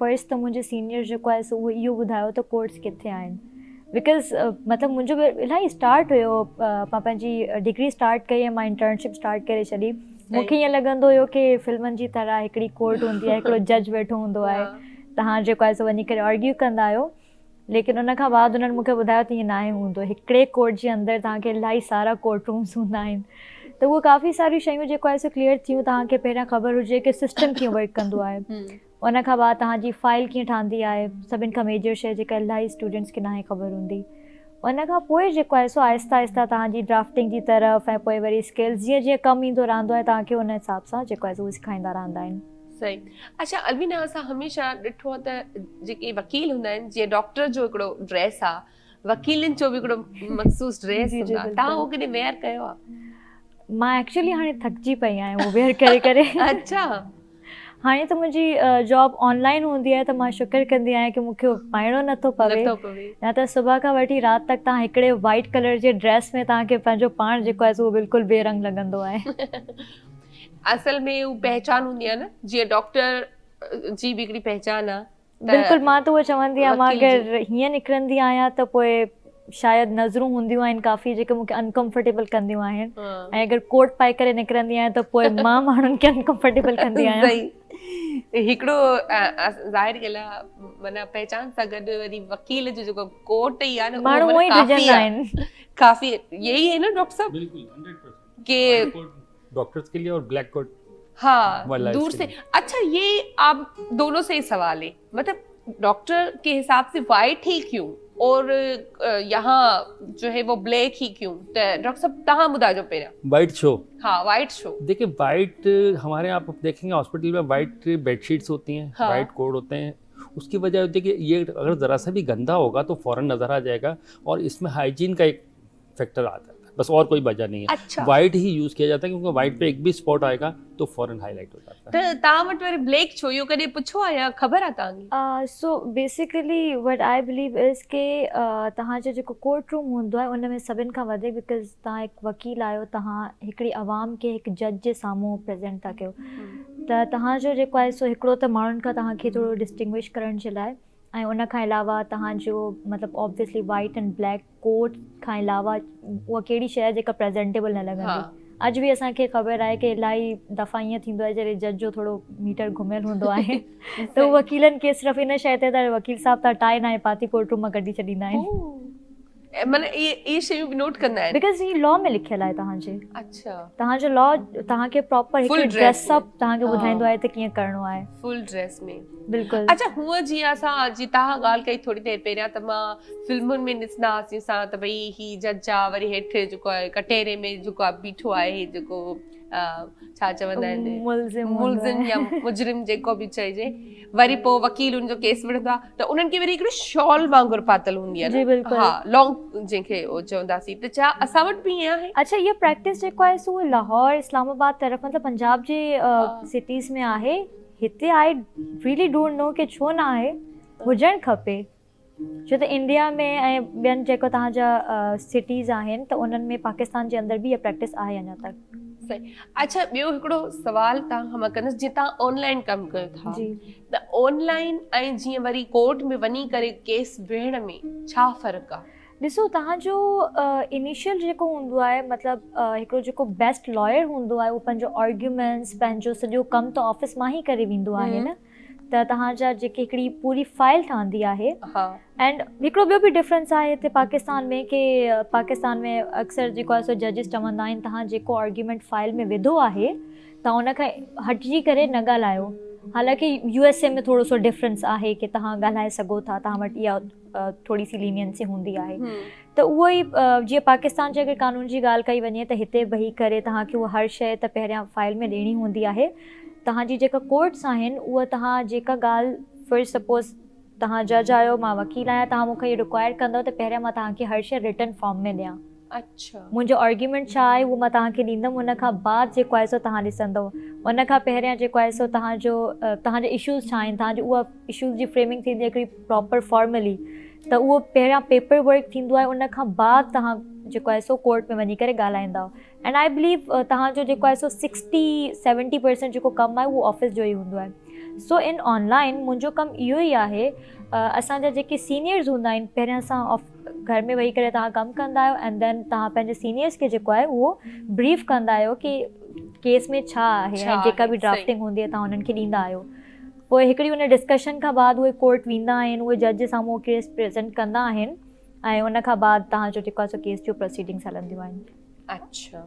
पर्स त मुंहिंजे सीनियर जेको आहे सो उहो इहो ॿुधायो त कोर्ट्स किथे आहिनि बिकॉज़ मतिलबु मुंहिंजो बि इलाही स्टार्ट हुयो मां पंहिंजी डिग्री स्टार्ट कई ऐं मां इंटर्नशिप स्टार्ट करे छॾी मूंखे ईअं लॻंदो हुयो की फिल्मनि जी तरह हिकिड़ी कोर्ट हूंदी आहे हिकिड़ो जज वेठो हूंदो आहे तव्हां जेको आहे सो वञी करे आर्ग्यू कंदा आहियो लेकिन उन खां बाद उन्हनि मूंखे ॿुधायो त ईअं न आहे हूंदो हिकिड़े कोर्ट जे अंदरि तव्हांखे इलाही सारा कोर्ट रूम्स हूंदा आहिनि त उहो काफ़ी सारियूं शयूं जेको आहे सो क्लियर थियूं तव्हांखे पहिरियां ख़बर हुजे की सिस्टम कीअं वर्क कंदो आहे उन खां बाद तव्हांजी फाइल कीअं ठहंदी आहे सभिनि खां मेजर शइ जेका इलाही स्टूडेंट्स खे न आहे ख़बर हूंदी उन खां पोइ जेको आहे सो आहिस्ता आहिस्ता तव्हांजी ड्राफ्टिंग जी तरफ़ ऐं पोइ वरी स्किल्स जीअं जीअं कमु ईंदो रहंदो आहे तव्हांखे उन हिसाब सां जेको आहे सो उहो सेखारींदा रहंदा आहिनि सही अच्छा अलवीना असां हमेशह ॾिठो आहे त जेके वकील हूंदा आहिनि जीअं डॉक्टर जो हिकिड़ो ड्रेस आहे वकीलनि जो बि हिकिड़ो मख़सूस ड्रेस हूंदो आहे तव्हां उहो कॾहिं वेयर कयो आहे मां एक्चुअली हाणे थकिजी पई आहियां उहो वेयर करे करे अच्छा हाणे त मुंहिंजी जॉब ऑनलाइन हूंदी आहे त मां शुक्र कंदी आहियां की मूंखे पाइणो नथो पवे या त सुबुह खां वठी राति तक तव्हां हिकिड़े वाइट कलर जे ड्रेस में तव्हांखे पंहिंजो पाण जेको आहे सो उहो बिल्कुलु बेरंग लॻंदो आहे असल में उहा पहचान हूंदी आहे न जीअं डॉक्टर जी बि हिकिड़ी पहचान आहे बिल्कुलु मां त उहो चवंदी आहियां मां अगरि हीअं निकिरंदी आहियां त पोइ शायदि नज़रूं हूंदियूं आहिनि काफ़ी जेके मूंखे अनकम्फर्टेबल कंदियूं आहिनि ऐं अगरि कोट पाए करे निकिरंदी आहियां त पोइ मां माण्हुनि खे अनकम्फर्टेबल कंदी आहियां हिकिड़ो ज़ाहिर ॻाल्हि आहे माना पहचान सां गॾु वरी वकील जो जेको कोट ई आहे न माण्हू उहो ई विझंदा आहिनि काफ़ी यही है ना डॉक्टर साहब बिल्कुल 100% के डॉक्टर्स के लिए और ब्लैक कोट हाँ दूर से अच्छा ये आप दोनों से ही सवाल है मतलब डॉक्टर के हिसाब से वाइट ही क्यों और यहाँ जो है वो ब्लैक ही क्यों तो डॉक्टर साहब तहाँ ॿुधाइजो पहिरियां वाइट शो हाँ वाइट शो देखिए वाइट हमारे यहाँ आप देखेंगे हॉस्पिटल में वाइट बेडशीट्स होती हैं वाइट कोड होते हैं उसकी वजह होती है कि ये अगर ज़रा सा भी गंदा होगा तो फ़ौरन नज़र आ जाएगा और इसमें हाइजीन का एक फैक्टर आता है बस और कोई वजह नहीं है अच्छा वाइट ही यूज़ किया जाता है क्योंकि वाइट पे एक भी स्पॉट आएगा तो फ़ौरन हाईलाइट हो जाता है त तव्हां वटि वरी ब्लैक छो इहो कॾहिं पुछो आहे या ख़बर आहे तव्हांखे so basically what I believe is के तव्हांजो जेको कोर्ट रूम हूंदो आहे उन में सभिनि खां वधीक बिकॉज़ तव्हां हिकु वकील आहियो तव्हां हिकिड़ी आवाम खे हिकु जज जे साम्हूं प्रेज़ेंट था कयो त तव्हांजो जेको आहे सो हिकिड़ो त माण्हुनि खां तव्हांखे थोरो डिस्टिंग्विश करण जे लाइ ऐं उन खां अलावा तव्हांजो मतिलबु ऑब्वियसली वाइट एंड ब्लैक कोट खां अलावा उहा कहिड़ी शइ आहे जेका प्रेज़ेंटेबल न लॻंदी। अॼु बि असांखे ख़बर आहे की इलाही दफ़ा ईअं थींदो आहे जॾहिं जज जो थोरो मीटर घुमियल हूंदो आहे त उहो वकीलनि खे सिर्फ़ु इन शइ ते त वकील साहब त टाई न पाती कोर्ट रूम मां कढी छॾींदा आहिनि। माना ये शयूं बि नोट कंदा आहिनि बिकॉज़ ही लॉ में लिखियल आहे तव्हांजे। अच्छा, तव्हांजो लॉ तव्हांखे प्रॉपर हिकु ड्रेसअप तव्हांखे ॿुधाईंदो आहे त कीअं करिणो आहे फुल ड्रेस में। बिल्कुलु। अच्छा, हूअं जीअं असां जीअं तव्हां ॻाल्हि कई थोरी देरि पहिरियां त मां फिल्मुनि में ॾिसंदा हुआसीं असां त भई ही जज आहे, वरी हेठि जेको आहे कटहरे में जेको आहे बीठो आहे जेको छा चवंदा आहिनि मुल्ज़िम या मुजरिम जेको बि चइजे, वरी पोइ वकील उनजो केस विढ़ंदो आहे त उन्हनि खे वरी हिकिड़ी शॉल वांगुरु पातल हूंदी आहे न, हा लॉन्ग जंहिंखे चवंदासीं, त छा असां वटि बि ईअं आहे? अच्छा, इहा प्रैक्टिस जेको आहे सो लाहौर इस्लामाबाद तरफ़ मतिलबु पंजाब जे सिटीज़ में आहे। हिते आई रियली डोंट नो कि छो न आहे, हुजणु खपे छो त इंडिया में ऐं ॿियनि जेको तव्हांजा सिटीज़ आहिनि त उन्हनि में पाकिस्तान जे अंदरि बि इहा प्रैक्टिस आहे अञा तक। सही। अच्छा, ॿियो हिकिड़ो सुवाल तव्हां खां मां कंदसि, जीअं तव्हां ऑनलाइन कमु कयो था त ऑनलाइन ऐं जीअं वरी कोर्ट में वञी करे केस विढ़ण में छा फ़र्क़ु आहे? ॾिसो, तव्हांजो इनिशियल जेको हूंदो आहे मतिलबु हिकिड़ो जेको बेस्ट लॉयर हूंदो आहे उहो पंहिंजो आर्ग्यूमेंट्स पंहिंजो सॼो कमु त ऑफिस मां ई करे वेंदो आहे न, त तव्हांजा जेके हिकिड़ी पूरी फाइल ठहंदी आहे। एंड हिकिड़ो ॿियो बि डिफरेंस आहे हिते पाकिस्तान में कि पाकिस्तान में अक्सर जेको आहे सो जजिस चवंदा आहिनि तव्हां जेको आर्ग्यूमेंट फाइल में विधो आहे तव्हां उन खां हटिजी करे न ॻाल्हायो। हालांकि USA में थोरो सो डिफरेंस आहे कि तव्हां ॻाल्हाए सघो था, तव्हां वटि इहा थोरी सी लीनियंसी हूंदी आहे। त उहो ई जीअं पाकिस्तान जे अगरि कानून जी ॻाल्हि कई वञे त हिते वेही करे तव्हांखे उहा हर शइ त पहिरियां फाइल में ॾियणी हूंदी आहे। तव्हांजी जेका कोर्ट्स आहिनि उहा तव्हां जेका ॻाल्हि फॉर सपोज़ तव्हां जज आहियो, मां वकील आहियां, तव्हां मूंखे इहो रिक्वायर कंदव त पहिरियां मां तव्हांखे हर शइ रिटन फॉर्म में ॾियां। अच्छा, मुंहिंजो आर्ग्यूमेंट छा आहे उहो मां तव्हांखे ॾींदमि, उन खां बाद जेको आहे सो तव्हां ॾिसंदव। उन खां पहिरियां जेको आहे सो तव्हांजे इशूज़ छा आहिनि, तव्हांजो उहा इशूज़ जी फ्रेमिंग थींदी आहे हिकिड़ी प्रॉपर फॉर्मली, त उहो पहिरियां पेपर वर्क थींदो आहे, उन खां बाद तव्हां जेको आहे सो कोर्ट में वञी करे ॻाल्हाईंदा। एंड आई बिलीव तव्हांजो जेको आहे सो 60-70% जेको कमु आहे उहो ऑफिस जो ई हूंदो आहे। सो इन ऑनलाइन मुंहिंजो कमु इहो ई आहे, असांजा जेके सीनियर्स हूंदा आहिनि पहिरियां असां घर में वेही करे तव्हां कमु कंदा आहियो एंड देन तव्हां पंहिंजे सीनियर्स खे जेको आहे उहो ब्रीफ कंदा आहियो कि केस में छा आहे ऐं जेका बि ड्राफ्टिंग हूंदी आहे तव्हां उन्हनि खे ॾींदा आहियो। पोइ हिकिड़ी हुन डिस्कशन खां बाद उहे कोर्ट वेंदा आहिनि, उहे जज जे साम्हूं केस प्रेज़ेंट कंदा आहिनि ऐं उन खां बाद तव्हांजो जेको आहे सो केस जो प्रोसीडिंग्स हलंदियूं आहिनि। अच्छा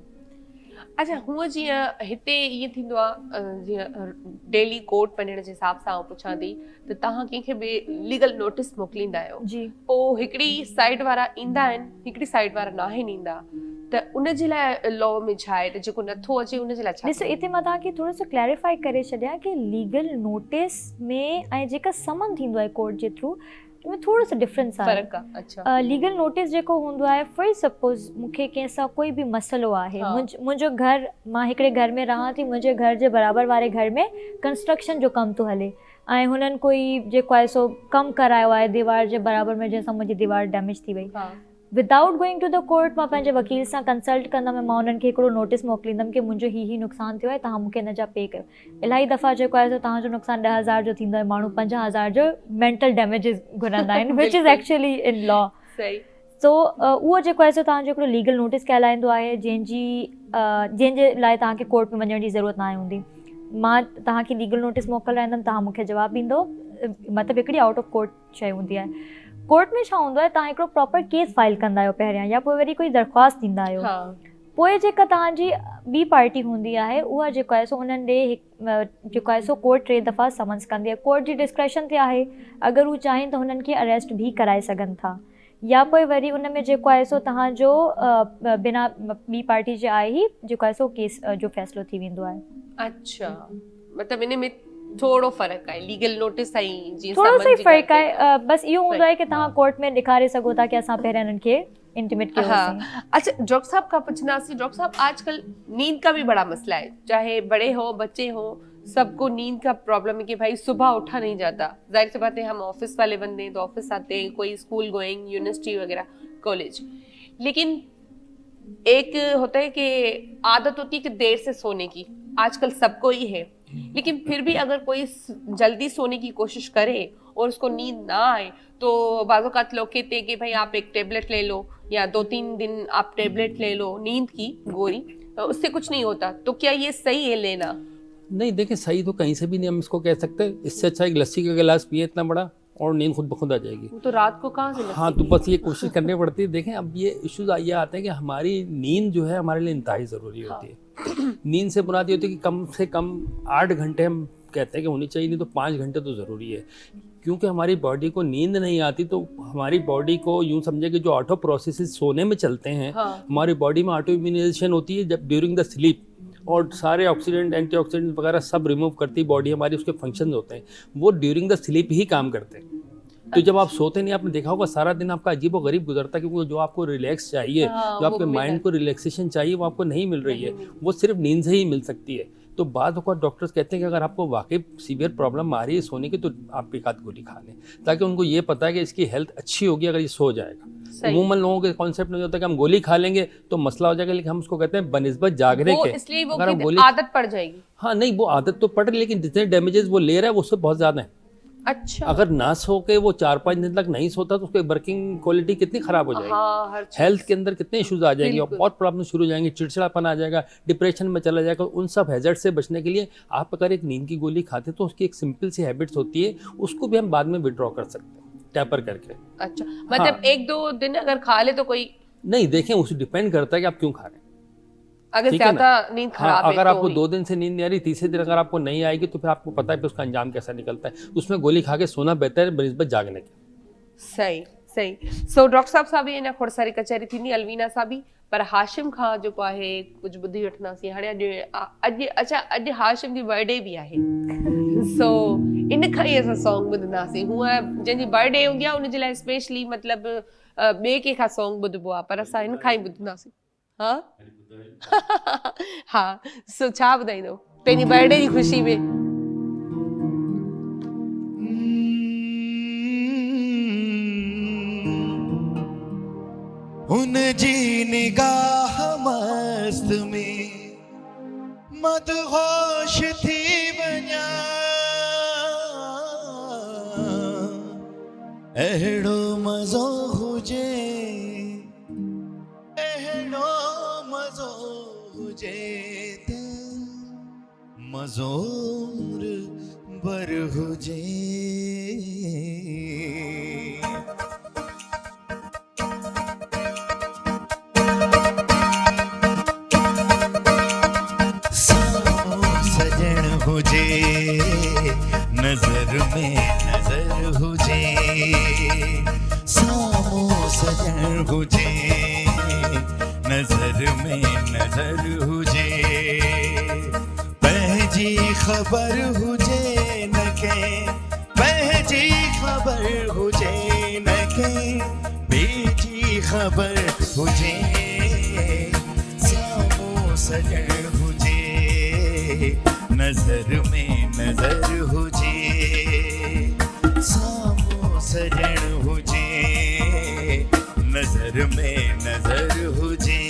अच्छा, हूअं जीअं हिते ईअं थींदो आहे जीअं डेली कोर्ट वञण जे हिसाब सां पुछां थी त तव्हां कंहिंखे बि लीगल नोटिस मोकिलींदा आहियो जी, पोइ हिकिड़ी साइड वारा ईंदा आहिनि, हिकिड़ी साइड वारा न आहिनि ईंदा, त उन जे लाइ लॉ में छा आहे, त जेको नथो अचे उन जे लाइ छा? ॾिसो, हिते मां तव्हांखे थोरो सो क्लैरिफाई करे छॾियां कि लीगल नोटिस में ऐं जेका समन थींदो आहे कोर्ट जे थ्रू में थोरो सो डिफरेंस आहे। अच्छा, लीगल नोटिस जेको हूंदो आहे फॉर सपोज़ मूंखे कंहिंसां कोई बि मसइलो आहे, मुंहिंजो घर, मां हिकिड़े घर में रहां थी, मुंहिंजे घर जे बराबरि वारे घर में कंस्ट्रक्शन जो कमु थो हले ऐं हुननि कोई जेको आहे सो कमु करायो आहे दीवार जे बराबरि में, जंहिंसां मुंहिंजी दीवार डैमेज थी वई। Without going to the court मां पंहिंजे वकील सां कंसल्ट कंदमि, मां उन्हनि खे हिकिड़ो नोटिस मोकिलींदमि कि मुंहिंजो ही नुक़सानु थियो आहे, तव्हां मूंखे हिन जा पे कयो। इलाही दफ़ा जेको आहे सो तव्हांजो नुक़सानु 10,000 जो थींदो आहे, माण्हू 50,000 जो मेंटल डैमेजिस घुरंदा आहिनि which is actually in law. सही। सो उहो जेको आहे सो तव्हांजो हिकिड़ो लीगल नोटिस कहलाईंदो आहे जंहिंजे लाइ तव्हांखे कोर्ट में वञण जी ज़रूरत न हूंदी। मां तव्हांखे लीगल नोटिस मोकिलाईंदमि, तव्हां मूंखे जवाबु ॾींदो, मतिलबु हिकिड़ी आउट ऑफ कोर्ट शइ हूंदी आहे। कोर्ट में छा हूंदो आहे, तव्हां हिकिड़ो प्रॉपर केस फाइल कंदा आहियो पहिरियां, या पोइ वरी कोई दरख़्वास्त ॾींदा आहियो। पोइ जेका तव्हांजी ॿी पार्टी हूंदी आहे उहा जेको आहे सो उन्हनि ॾे जेको आहे सो कोर्ट 3 दफ़ा समन्स कंदी आहे। कोर्ट जी डिस्क्रेशन ते आहे, अगरि हू चाहिनि त हुननि खे अरेस्ट बि कराए सघनि था, या पोइ वरी उन में जेको आहे सो तव्हांजो बिना ॿी पार्टी जे आहे ई जेको आहे सो केस जो फ़ैसिलो थी वेंदो आहे। अच्छा, मतिलबु इन में थोरो फ़र्क़ु आहे लीगल नोटिस ऐं जीअं थोरो सो ई फ़र्क़ु आहे, बसि इहो हूंदो आहे कि तव्हां कोर्ट में ॾेखारे सघो था कि असां पहिरियां हिननि खे इंटीमेट कयो। अच्छा, डॉक्टर साहब का पूछनासी, डॉक्टर साहब आजकल नींद का भी बड़ा मसला है, चाहे बड़े हो बच्चे हो, सबको नींद का प्रॉब्लम है कि भाई सुबह उठा नहीं जाता। जाहिर सी बात है, हम ऑफिस वाले बंदे हैं तो ऑफिस आते हैं, कोई स्कूल गोइंग, यूनिवर्सिटी वगैरह, कॉलेज, लेकिन एक होता है कि आदत होती है कि देर से सोने की, आजकल सबको ही है, लेकिन फिर भी अगर कोई जल्दी सोने की कोशिश करे और उसको नींद ना आए तो बाज़ औक़ात लोग कहते हैं कि भाई आप एक टेबलेट ले लो या 2-3 दिन आप टेबलेट ले लो नींद की गोली, उससे कुछ नहीं होता। तो क्या ये सही है लेना? नहीं, देखिए सही तो कहीं से भी नहीं हम इसको कह सकते। इससे अच्छा एक लस्सी का गिलास पिए इतना बड़ा और नींद खुद ब खुद आ जाएगी। तो रात को कहाँ से? हाँ, तो बस ये कोशिश करनी पड़ती है। देखें अब ये इश्यूज ये आते हैं कि हमारी नींद जो है हमारे लिए इंतहाई ज़रूरी होती है। नींद से मुराद ये होती है कि कम से कम 8 घंटे हम कहते हैं कि होनी चाहिए, नहीं तो 5 घंटे तो ज़रूरी है। क्योंकि हमारी बॉडी को नींद नहीं आती तो हमारी बॉडी को यूँ समझे कि जो ऑटो प्रोसेसेस सोने में चलते हैं, हमारी बॉडी में ऑटो इम्यूनाइजेशन होती है जब ड्यूरिंग द स्लीप, और सारे ऑक्सीडेंट एंटीऑक्सीडेंट वगैरह सब रिमूव करती बॉडी हमारी, उसके फंक्शन होते हैं वो ड्यूरिंग द स्लीप ही काम करते हैं। तो जब आप सोते नहीं, आपने देखा होगा सारा दिन आपका अजीब और गरीब गुजरता है, क्योंकि जो आपको रिलैक्स चाहिए, जो आपके माइंड को रिलैक्सेशन चाहिए वो आपको नहीं मिल रही है, वो सिर्फ नींद से ही मिल सकती है। तो बाद में डॉक्टर्स कहते हैं कि अगर आपको वाकई सीवियर प्रॉब्लम आ रही है सोने की तो आप एक आध गोली खा लें, ताकि उनको ये पता है कि इसकी हेल्थ अच्छी होगी अगर ये सो जाएगा। अमूमन लोगों के कॉन्सेप्ट में होता है कि हम गोली खा लेंगे तो मसला हो जाएगा, लेकिन हम उसको कहते हैं बनिस्बत जागने के, इसलिए वो अगर हम गोली आदत पड़ जाएगी। हाँ नहीं, वो आदत तो पड़ रही, लेकिन जितने डैमेजेस वो ले रहा है वो उससे बहुत ज़्यादा है। अच्छा, अगर ना सो के वो 4-5 दिन तक नहीं सोता तो उसकी वर्किंग क्वालिटी कितनी खराब हो जाएगी, हेल्थ के अंदर कितने इश्यूज आ जाएंगे, बहुत प्रॉब्लम शुरू हो जाएंगे, चिड़चिड़ापन आ जाएगा, डिप्रेशन में चला जाएगा। उन सब हैजर्ड से बचने के लिए आप अगर एक नींद की गोली खाते तो उसकी एक सिंपल सी हैबिट्स होती है, उसको भी हम बाद में विड्रॉ कर सकते हैं टैपर करके। अच्छा, मतलब 1-2 दिन अगर खा ले तो कोई नहीं, देखें उस डिपेंड करता है कि आप क्यों खा रहे हैं। अगर ज्यादा नींद खराब है अगर आपको 2 दिन से नींद नहीं आ रही, तीसरे दिन अगर आपको नहीं आएगी तो फिर आपको पता है कि उसका अंजाम कैसा निकलता है। उसमें गोली खा के सोना बेहतर है बनिस्बत जागने के। सही सही। सो डॉक्टर साहब साबी इन खोड़ सारी कचहरी थी अलवीना साबी, पर हाशिम खां जो आहे कुछ बुद्धि वठंदासीं हाणे अॼु अच्छा अॼु हाशिम जी बर्थडे भी आहे। सो इन खां ई असां सॉन्ग ॿुधंदासीं। हूअं जंहिंजी बर्थडे हूंदी आहे उनजे लाइ स्पेशली मतलब ॿिए कंहिंखां सॉन्ग ॿुधबो आहे, पर असां हिन खां ई ॿुधंदासीं। हाँ हाँ, सो छा ॿुधाईंदो पंहिंजी बर्थडे जी ख़ुशी में? उन जी निगाह मस्त में मदहोश थी वञा, अहिड़ो मज़ो हुजे, अहिड़ो मज़ो हुजे त मज़ोर बर हुजे। हुजे नजर में नजर हुजे, सामो सजण हुजे नजर में नजर हुजे, पंहिंजी ख़बर हुजे न के, पंहिंजी ख़बर हुजे न के, बेटी ख़बर हुजे, सामो सजण हुजे नजर में नजर हुजे, सामो सजण हुजे नजर में नजर हुजे।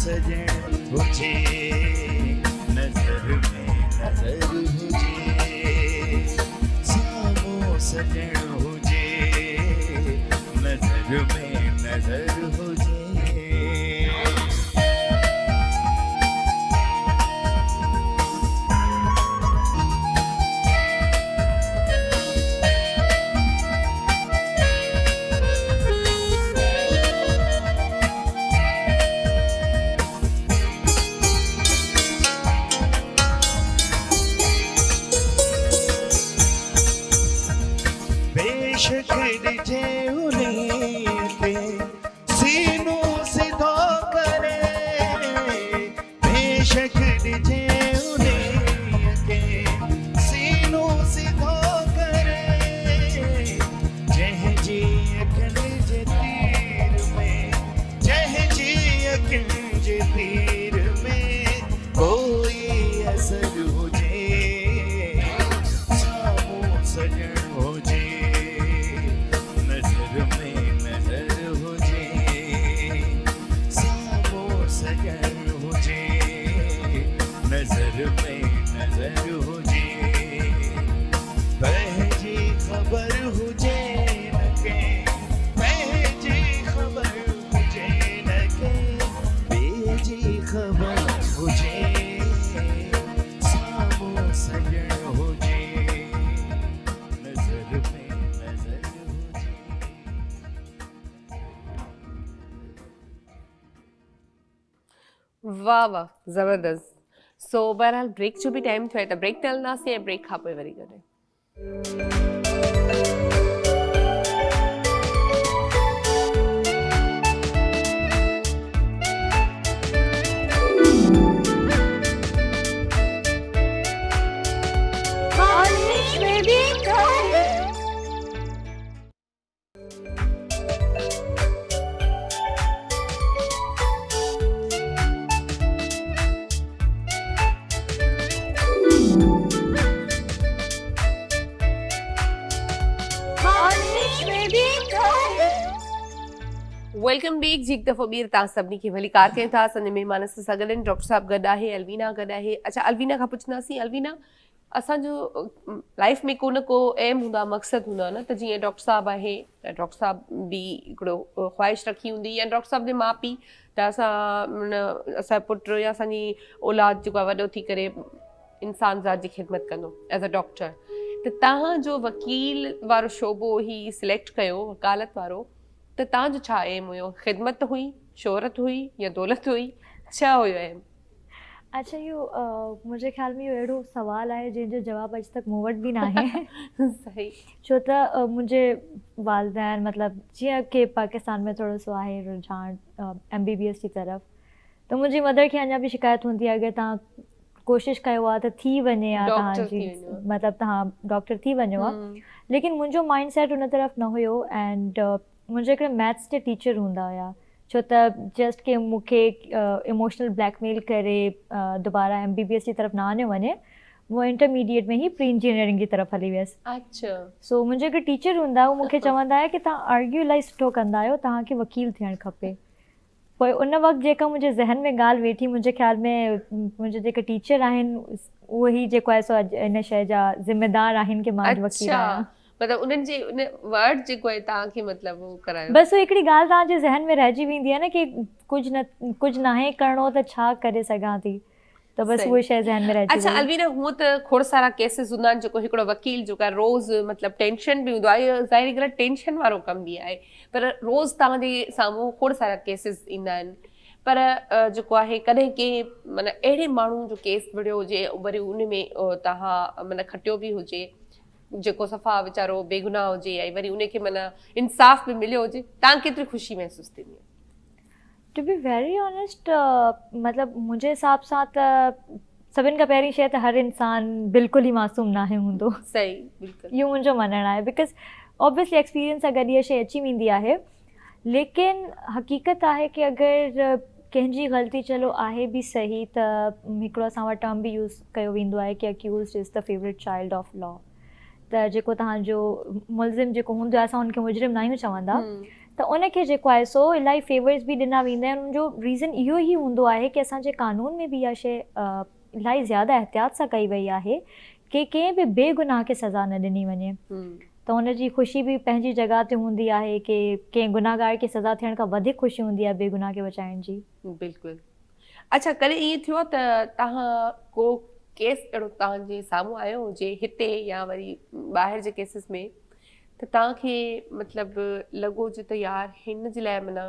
सजण हुजे नजर में नजर ॾिजे उन्हीअ खे सीनो सिधो करे बेशक ॾिजे उन्हीअ खे सीनो सिधो करे जंहिंजी अखियुनि जे तीर में जंहिंजी अखियुनि जे तीर में कोई असर हुजे साम्हूं सॼण हुजे नज़र में नज़र हुजे साम्हूं सॼण हुजे नज़र में नज़र हुजे पंहिंजी ख़बर हुजे न कंहिं पंहिंजी ख़बर हुजे न कंहिं ॿिए जी ख़बर हुजे साम्हूं सॼण हुजे नज़र में नज़र हुजे वाह वाह ज़बरदस्त. सो बहरहाल ब्रेक जो बि टाइम थियो आहे त ब्रेक ते हलंदासीं ऐं ब्रेक खां पोइ वरी गॾु. वेलकम बैक जी. हिकु दफ़ो ॿीहर तव्हां सभिनी खे भली कार कयूं था. असांजे महिमान सां गॾु आहिनि डॉक्टर साहब गॾु आहे, अलवीना गॾु आहे. अच्छा, अलवीना खां पुछंदासीं, अलवीना असांजो लाइफ में को न को एम हूंदो आहे, मक़सदु हूंदो आहे न, त जीअं डॉक्टर साहब आहे त डॉक्टर साहब बि हिकिड़ो ख़्वाहिश रखी हूंदी या डॉक्टर साहब जे माउ पीउ त असांजो पुटु या असांजी औलाद जेको आहे वॾो थी करे इंसान ज़ात जी ख़िदमत कंदो एज़ अ डॉक्टर. त तव्हांजो वकील वारो शोबो ही सिलेक्ट कयो, वकालत वारो, त तव्हांजो छा एम हुयो? ख़िदमत हुई, शोहरत हुई या दौलत हुई, छा हुयो एम? अच्छा, इहो मुंहिंजे ख़्याल में इहो अहिड़ो सुवालु आहे जंहिंजो जवाबु अॼु तक मूं वटि बि न आहे. सही. छो त मुंहिंजे वालिदैन मतिलबु जीअं की पाकिस्तान में थोरो सो आहे रुझान MBBS जी तरफ़, त मुंहिंजी मदर खे अञा बि शिकायत हूंदी आहे अगरि तव्हां कोशिशि कयो आहे त थी वञे हा तव्हांजी, मतिलबु तव्हां डॉक्टर थी वञो आहे. लेकिन मुंहिंजो माइंड सेट उन तरफ़ न हुयो. एंड मुंहिंजे हिकिड़े मैथ्स जे टीचर हूंदा हुया, छो त जस्ट के मूंखे इमोशनल ब्लैकमेल करे दोबारा MBBS जी तरफ़ न आणियो वञे, वो इंटरमीडिएट में ही प्री इंजीनियरिंग जी तरफ़ हली वियसि. अच्छा. सो मुंहिंजे हिकिड़े टीचर हूंदा, उहो मूंखे चवंदा हुया की तव्हां आर्ग्यू इलाही सुठो कंदा आहियो, तव्हांखे वकील थियणु खपे. पोइ उन वक़्तु जेका मुंहिंजे ज़हन में ॻाल्हि वेठी, मुंहिंजे ख़्याल में मुंहिंजे जेके टीचर आहिनि उहो ई जेको आहे सो इन शइ जा ज़िम्मेदार आहिनि की मां वकील आहियां. मतलब उन्हनि जे उन वर्ड जेको आहे तव्हांखे मतिलबु करायो. बसि हिकिड़ी ॻाल्हि तव्हांजे ज़हन में रहिजी वेंदी आहे न की कुझु न आहे करिणो त छा करे सघां थी, त बसि उहा शइ ज़हन में रहिजी. अच्छा अलवीना, हूअं त खोड़ सारा केसिस हूंदा आहिनि जेको हिकिड़ो वकील जेको आहे रोज़ मतिलबु टेंशन बि हूंदो आहे, ज़ाहिरी ॻाल्हि टेंशन वारो कमु बि आहे, पर रोज़ तव्हांजे साम्हूं खोड़ सारा केसिस ईंदा आहिनि. पर जेको आहे कॾहिं कंहिं माना अहिड़े माण्हू जो केस विढ़ियो हुजे, वरी उन में तव्हां माना खटियो बि हुजे, जेको सफ़ा वीचारो बेगुनाह हुजे, ऐं वरी उनखे माना इंसाफ़ बि मिलियो हुजे, तव्हां केतिरी ख़ुशी महसूसु थींदी आहे? टू बी वेरी ऑनेस्ट, मतिलबु मुंहिंजे हिसाब सां त सभिनि खां पहिरीं शइ त हर इंसान बिल्कुलु ई मासूम न आहे हूंदो. सही, बिल्कुलु इहो मुंहिंजो मञणु आहे. बिकॉज़ ऑब्वियसली एक्सपीरियंस सां गॾु इहा शइ अची वेंदी आहे. लेकिन हक़ीक़त आहे की अगरि कंहिंजी ग़लती चलो आहे बि सही, त हिकिड़ो असां वटि टर्म बि यूज़ कयो वेंदो आहे की accused is the favourite child of law. त जेको तव्हांजो मुलज़िम जेको हूंदो आहे, असां हुनखे मुजरिम न आहियूं चवंदा, त उनखे जेको आहे सो इलाही फेवर्स बि ॾिना वेंदा आहिनि. उनजो रीज़न इहो ई हूंदो आहे की असांजे कानून में बि इहा शइ इलाही ज़्यादा एहतियात सां कई वई आहे की कंहिं बि बेगुनाह खे सज़ा न ॾिनी वञे. त हुनजी ख़ुशी बि पंहिंजी जॻह ते हूंदी आहे की कंहिं गुनाहगार खे सज़ा थियण खां वधीक ख़ुशी हूंदी आहे बेगुनाह खे बचाइण जी. बिल्कुलु. अच्छा, कॾहिं ईअं थियो त तव्हां को केस अहिड़ो तव्हांजे साम्हूं आयो हुजे हिते या वरी ॿाहिरि जे केसिस में, त तव्हांखे मतिलबु लॻो हुजे त यार हिन जे लाइ माना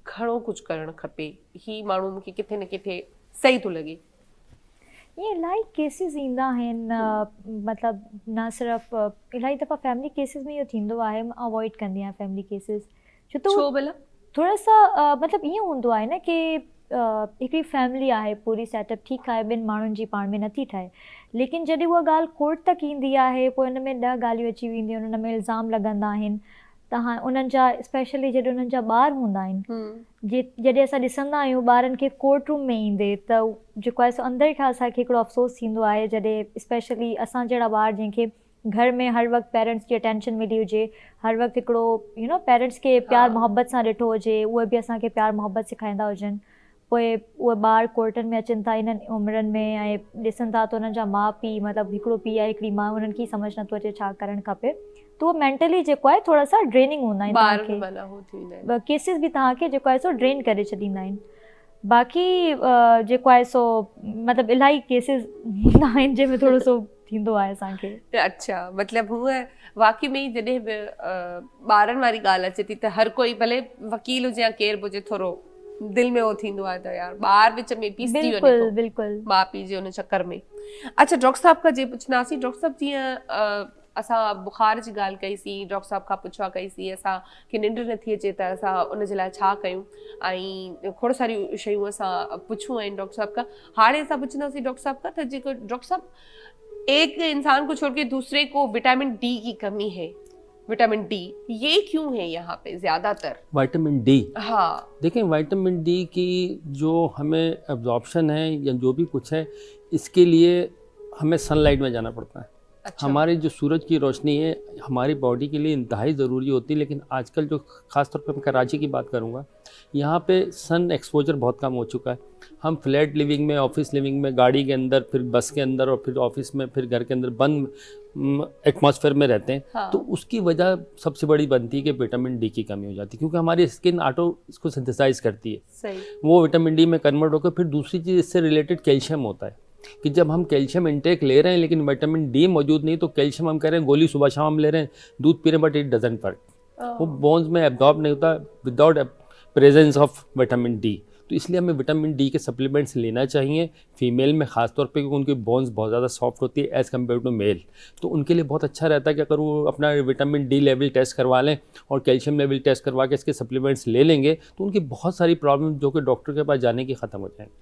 घणो कुझु करणु खपे, ही माण्हू मूंखे किथे न किथे सही थो लॻे? ये इलाही केसिस ईंदा आहिनि मतिलबु न सिर्फ़ु इलाही दफ़ा फैमिली केसिस में इहो थींदो आहे, मां अवॉइड कंदी आहियां फैमिली केसिस छो भला? थोड़ा सा मतिलबु ईअं हूंदो आहे न कि हिकिड़ी फैमिली आहे पूरी सेटअप ठीकु आहे, ॿिनि माण्हुनि जी पाण में नथी ठहे, लेकिन जॾहिं उहा ॻाल्हि कोर्ट तक ईंदी आहे पोइ हुन में 10 ॻाल्हियूं अची वेंदियूं आहिनि, हुन में इल्ज़ाम लॻंदा आहिनि, त हाणे उन्हनि जा स्पेशली जॾहिं उन्हनि जा ॿार हूंदा आहिनि, जॾहिं असां ॾिसंदा आहियूं ॿारनि खे कोर्ट रूम में ईंदे त जेको आहे सो अंदरि खां असांखे हिकिड़ो अफ़सोस थींदो आहे जॾहिं स्पेशली असां जहिड़ा ॿार जंहिंखे घर में हर वक़्तु पेरेंट्स जी अटेंशन मिली हुजे, हर वक़्तु हिकिड़ो पेरेंट्स खे प्यार मोहब्बत सां ॾिठो हुजे, उहे बि असांखे प्यार मोहब्बत सेखारींदा हुजनि, पोइ उहे ॿार कोर्टनि में अचनि था इन्हनि उमिरनि में ऐं ॾिसनि था त उन्हनि जा माउ पीउ मतिलबु हिकिड़ो पीउ आहे हिकिड़ी माउ, उन्हनि खे सम्झ नथो अचे छा करणु खपे, त उहो मेंटली जेको आहे थोरा सा ड्रेनिंग हूंदा आहिनि, केसिस बि तव्हांखे जेको आहे सो ड्रेन करे छॾींदा आहिनि। बाक़ी जेको आहे सो मतिलबु इलाही केसिस हूंदा आहिनि जंहिंमें थोरो सो थींदो आहे असांखे। अच्छा, मतिलबु हूअं वाक़ई में जॾहिं बि ॿारनि वारी ॻाल्हि अचे थी त हर कोई भले वकील हुजे या केरु बि हुजे, थोरो दिल में उहो थींदो आहे त यार ॿार विच में पीसजी वञे बिल्कुलु माउ पीउ जे हुन चक्कर में। अच्छा, डॉक्टर साहब खां जे पुछंदासीं, डॉक्टर साहब जीअं असां बुखार जी ॻाल्हि कईसीं, डॉक्टर साहब खां पुछा कईसीं असां की निंड नथी अचे त असां उन जे लाइ छा कयूं, ऐं खोड़ सारियूं शयूं असां पुछियूं आहिनि डॉक्टर साहब खां। हाणे असां पुछंदासीं डॉक्टर साहब खां त जेको डॉक्टर साहब एक इंसान को छोड़ के दूसरे को विटामिन डी की कमी है, विटामिन डी ये क्यों है यहाँ पे ज़्यादातर? विटामिन डी, हाँ देखें विटामिन डी की जो हमें एब्जॉर्प्शन है या जो भी कुछ है, इसके लिए हमें सनलाइट में जाना पड़ता है। अच्छा। हमारी जो सूरज की रोशनी है हमारी बॉडी के लिए इंतहाई ज़रूरी होती है, लेकिन आजकल जो ख़ास तौर पर मैं कराची की बात करूँगा, यहाँ पे सन एक्सपोजर बहुत कम हो चुका है। हम फ्लैट लिविंग में, ऑफिस लिविंग में, गाड़ी के अंदर, फिर बस के अंदर और फिर ऑफिस में, फिर घर के अंदर बंद एटमॉस्फेयर में रहते हैं। हाँ। तो उसकी वजह सबसे बड़ी बनती है कि विटामिन डी की कमी हो जाती है, क्योंकि हमारी स्किन ऑटो इसको सिंथेसाइज करती है। सही। वो विटामिन डी में कन्वर्ट होकर फिर दूसरी चीज़ इससे रिलेटेड कैल्शियम होता है कि जब हम कैल्शियम इंटेक ले रहे हैं लेकिन विटामिन डी मौजूद नहीं, तो कैल्शियम हम कह रहे हैं गोली सुबह शाम हम ले रहे हैं, दूध पी रहे हैं, बट इट डजंट वर्क, वो बोन्स में एब्जॉर्ब नहीं होता without presence of vitamin D. तो इसलिए हमें विटामिन डी के सप्लीमेंट्स लेना चाहिए फीमेल में ख़ास तौर पे, क्योंकि उनकी बोन्स बहुत ज़्यादा सॉफ्ट होती है एज़ कम्पेयर टू मेल। तो उनके लिए बहुत अच्छा रहता है कि अगर वो अपना विटामिन डी लेवल टेस्ट करवा लें और कैल्शियम लेवल टेस्ट करवा के इसके सप्लीमेंट्स ले लेंगे तो उनकी बहुत सारी प्रॉब्लम जो कि डॉक्टर के पास जाने की ख़त्म हो जाएंगी।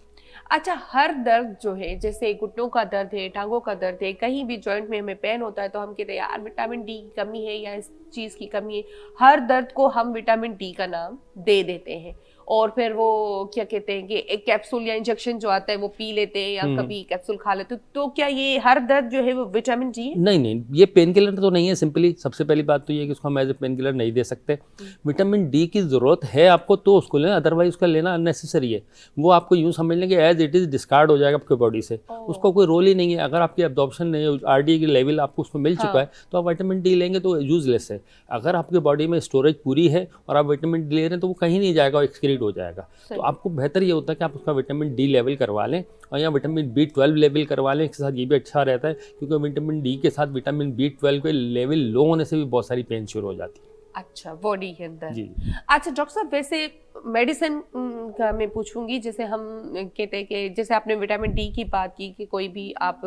अच्छा, हर दर्द जो है, जैसे घुटनों का दर्द है, टांगों का दर्द है, कहीं भी जॉइंट में हमें पेन होता है तो हम कहते हैं यार विटामिन डी की कमी है या इस चीज़ की कमी है, हर दर्द को हम विटामिन डी का नाम दे देते हैं और फिर वो क्या कहते हैं कि एक कैप्सूल या इंजेक्शन जो आता है वो पी लेते हैं या कभी कैप्सूल खा लेते हैं। तो क्या ये हर दर्द जो है वो विटामिन डी है? नहीं, ये पेन किलर तो नहीं है। सिंपली सबसे पहली बात तो ये है कि उसको हम एज ए पेन किलर नहीं दे सकते। विटामिन डी की ज़रूरत है आपको तो उसको लेना, अदरवाइज उसका लेना अननेसेसरी है। वो आपको यूँ समझ लें कि एज इट इज़ डिस्कार्ड हो जाएगा आपकी बॉडी से, उसका कोई रोल ही नहीं है। अगर आपकी एब्जॉर्प्शन नहीं, आरडी की लेवल आपको उसमें मिल चुका है तो आप विटामिन डी लेंगे तो यूजलेस है। अगर आपकी बॉडी में स्टोरेज पूरी है और आप विटामिन डी ले रहे हैं तो वो कहीं नहीं जाएगा, एक्सक्रीट हो जाएगा। तो आपको बेहतर ये होता है कि आप उसका विटामिन डी लेवल करवा लें और या विटामिन B12 लेवल करवा लें। इसके साथ ये भी अच्छा रहता है क्योंकि विटामिन डी के साथ विटामिन B12 के लेवल लो होने से भी बहुत सारी पेन शुरू हो जाती है। अच्छा, बॉडी के अंदर जी। अच्छा डॉक्टर साहब, वैसे मेडिसिन का मैं पूछूंगी, जैसे हम कहते हैं कि जैसे आपने विटामिन डी की बात की कि कोई भी आप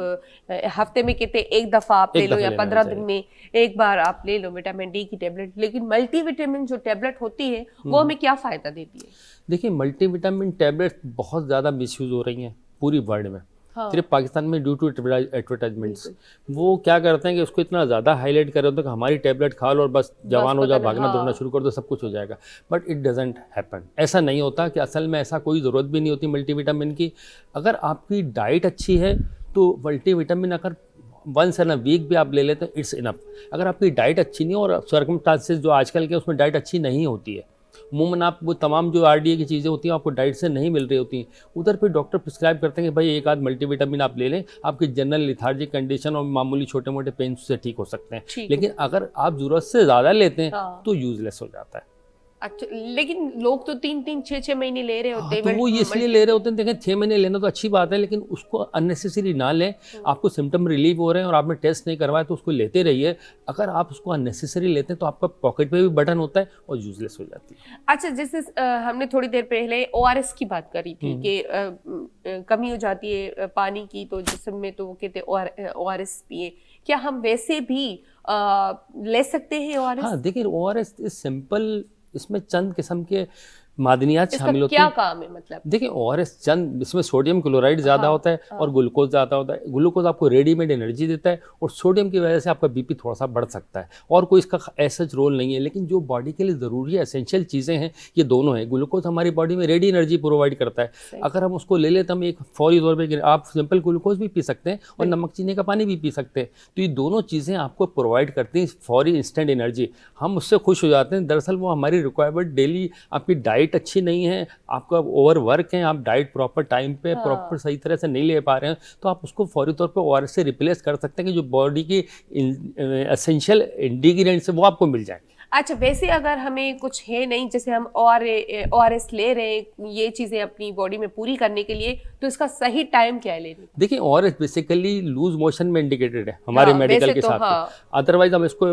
हफ्ते में कहते एक दफ़ा आप ले लो या 15 दिन में एक बार आप ले लो विटामिन डी की टेबलेट, लेकिन मल्टीविटामिन जो टेबलेट होती है वो हमें क्या फ़ायदा देती है? देखिए, मल्टीविटामिन टेबलेट बहुत ज़्यादा मिसयूज़ हो रही हैं पूरी वर्ल्ड में। हाँ। सिर्फ पाकिस्तान में ड्यू टू एडवर्टाइजमेंट्स। वो क्या करते हैं कि उसको इतना ज़्यादा हाईलाइट कर रहे होते हैं कि हमारी टेबलेट खा लो और बस जवान हो जाओ, भागना दौड़ना शुरू कर दो, सब कुछ हो जाएगा। बट इट डजेंट हैपन, ऐसा नहीं होता कि असल में ऐसा कोई ज़रूरत भी नहीं होती मल्टीविटामिन की। अगर आपकी डाइट अच्छी है तो मल्टीविटामिन अगर वंस इन अ वीक भी आप ले लेते हैं इट्स इनफ। अगर आपकी डाइट अच्छी नहीं और सर्कमस्टांसेस जो आजकल के उसमें डाइट अच्छी नहीं होती है, अमूमन आप वो तमाम जो आरडीए की चीज़ें होती हैं आपको डाइट से नहीं मिल रही होती हैं, उधर पे डॉक्टर प्रिस्क्राइब करते हैं कि भाई एक आध मल्टीविटामिन आप ले लें, आपकी जनरल लिथार्जिक कंडीशन और मामूली छोटे मोटे पेन से ठीक हो सकते हैं। लेकिन अगर आप ज़रूरत से ज़्यादा लेते हैं तो यूजलेस हो जाता है। अच्छा, लेकिन लोग तो 3-3 6-6 महीने ले रहे होते हैं। तो वो इसलिए ले रहे होते हैं, देखें 6 महीने लेना तो अच्छी बात है, लेकिन उसको अननेसेसरी ना लें। आपको सिम्टम रिलीव हो रहे हैं और आपने टेस्ट नहीं करवाया तो उसको लेते रहिए। अगर आप उसको अननेसेसरी लेते हैं तो आपका पॉकेट पे भी बटन होता है और यूजलेस हो जाती है। अच्छा, जैसे हमने थोड़ी देर पहले ORS की बात करी थी कि कमी हो जाती है पानी की तो जिस्म में, तो वो कहते हैं ORS पिए। क्या हम वैसे भी ले सकते हैं ORS? हाँ, देखिए ORS इज सिंपल, इसमें चंद किस्म के मादनियात शामिल होती क्या हैं। काम है मतलब? देखिए ORS चंद, इसमें सोडियम क्लोराइड ज़्यादा होता है और ग्लूकोज ज़्यादा होता है। ग्लूकोज आपको रेडीमेड एनर्जी देता है और सोडियम की वजह से आपका बीपी थोड़ा सा बढ़ सकता है, और कोई इसका ऐसा रोल नहीं है। लेकिन जो बॉडी के लिए ज़रूरी है, एसेंशियल चीज़ें हैं, ये दोनों हैं। ग्लूकोज हमारी बॉडी में रेडी एनर्जी प्रोवाइड करता है। अगर हम उसको ले लेते, हम एक फौरी तौर पर आप सिंपल ग्लूकोज भी पी सकते हैं और नमक चीनी का पानी भी पी सकते हैं। तो ये दोनों चीज़ें आपको प्रोवाइड करती हैं फौरी इंस्टेंट एनर्जी। हम उससे खुश हो जाते हैं। दरअसल वो हमारी रिक्वायरमेंट डेली, आपकी डाइट अच्छी नहीं है, आपका ओवर वर्क है, आप डाइट प्रॉपर टाइम पे प्रॉपर सही तरह से नहीं ले पा रहे हैं, तो आप उसको फौरी तौर पे ORS से रिप्लेस कर सकते हैं कि जो बॉडी की एसेंशियल इंग्रेडिएंट्स है वो आपको मिल जाए। अच्छा, वैसे अगर हमें कुछ है नहीं, जैसे हम ORS ले रहे हैं ये चीज़ें अपनी बॉडी में पूरी करने के लिए, तो इसका सही टाइम क्या है लेने का? देखिए ORS बेसिकली लूज मोशन में इंडिकेटेड है हमारे मेडिकल के साथ। अदरवाइज हम इसको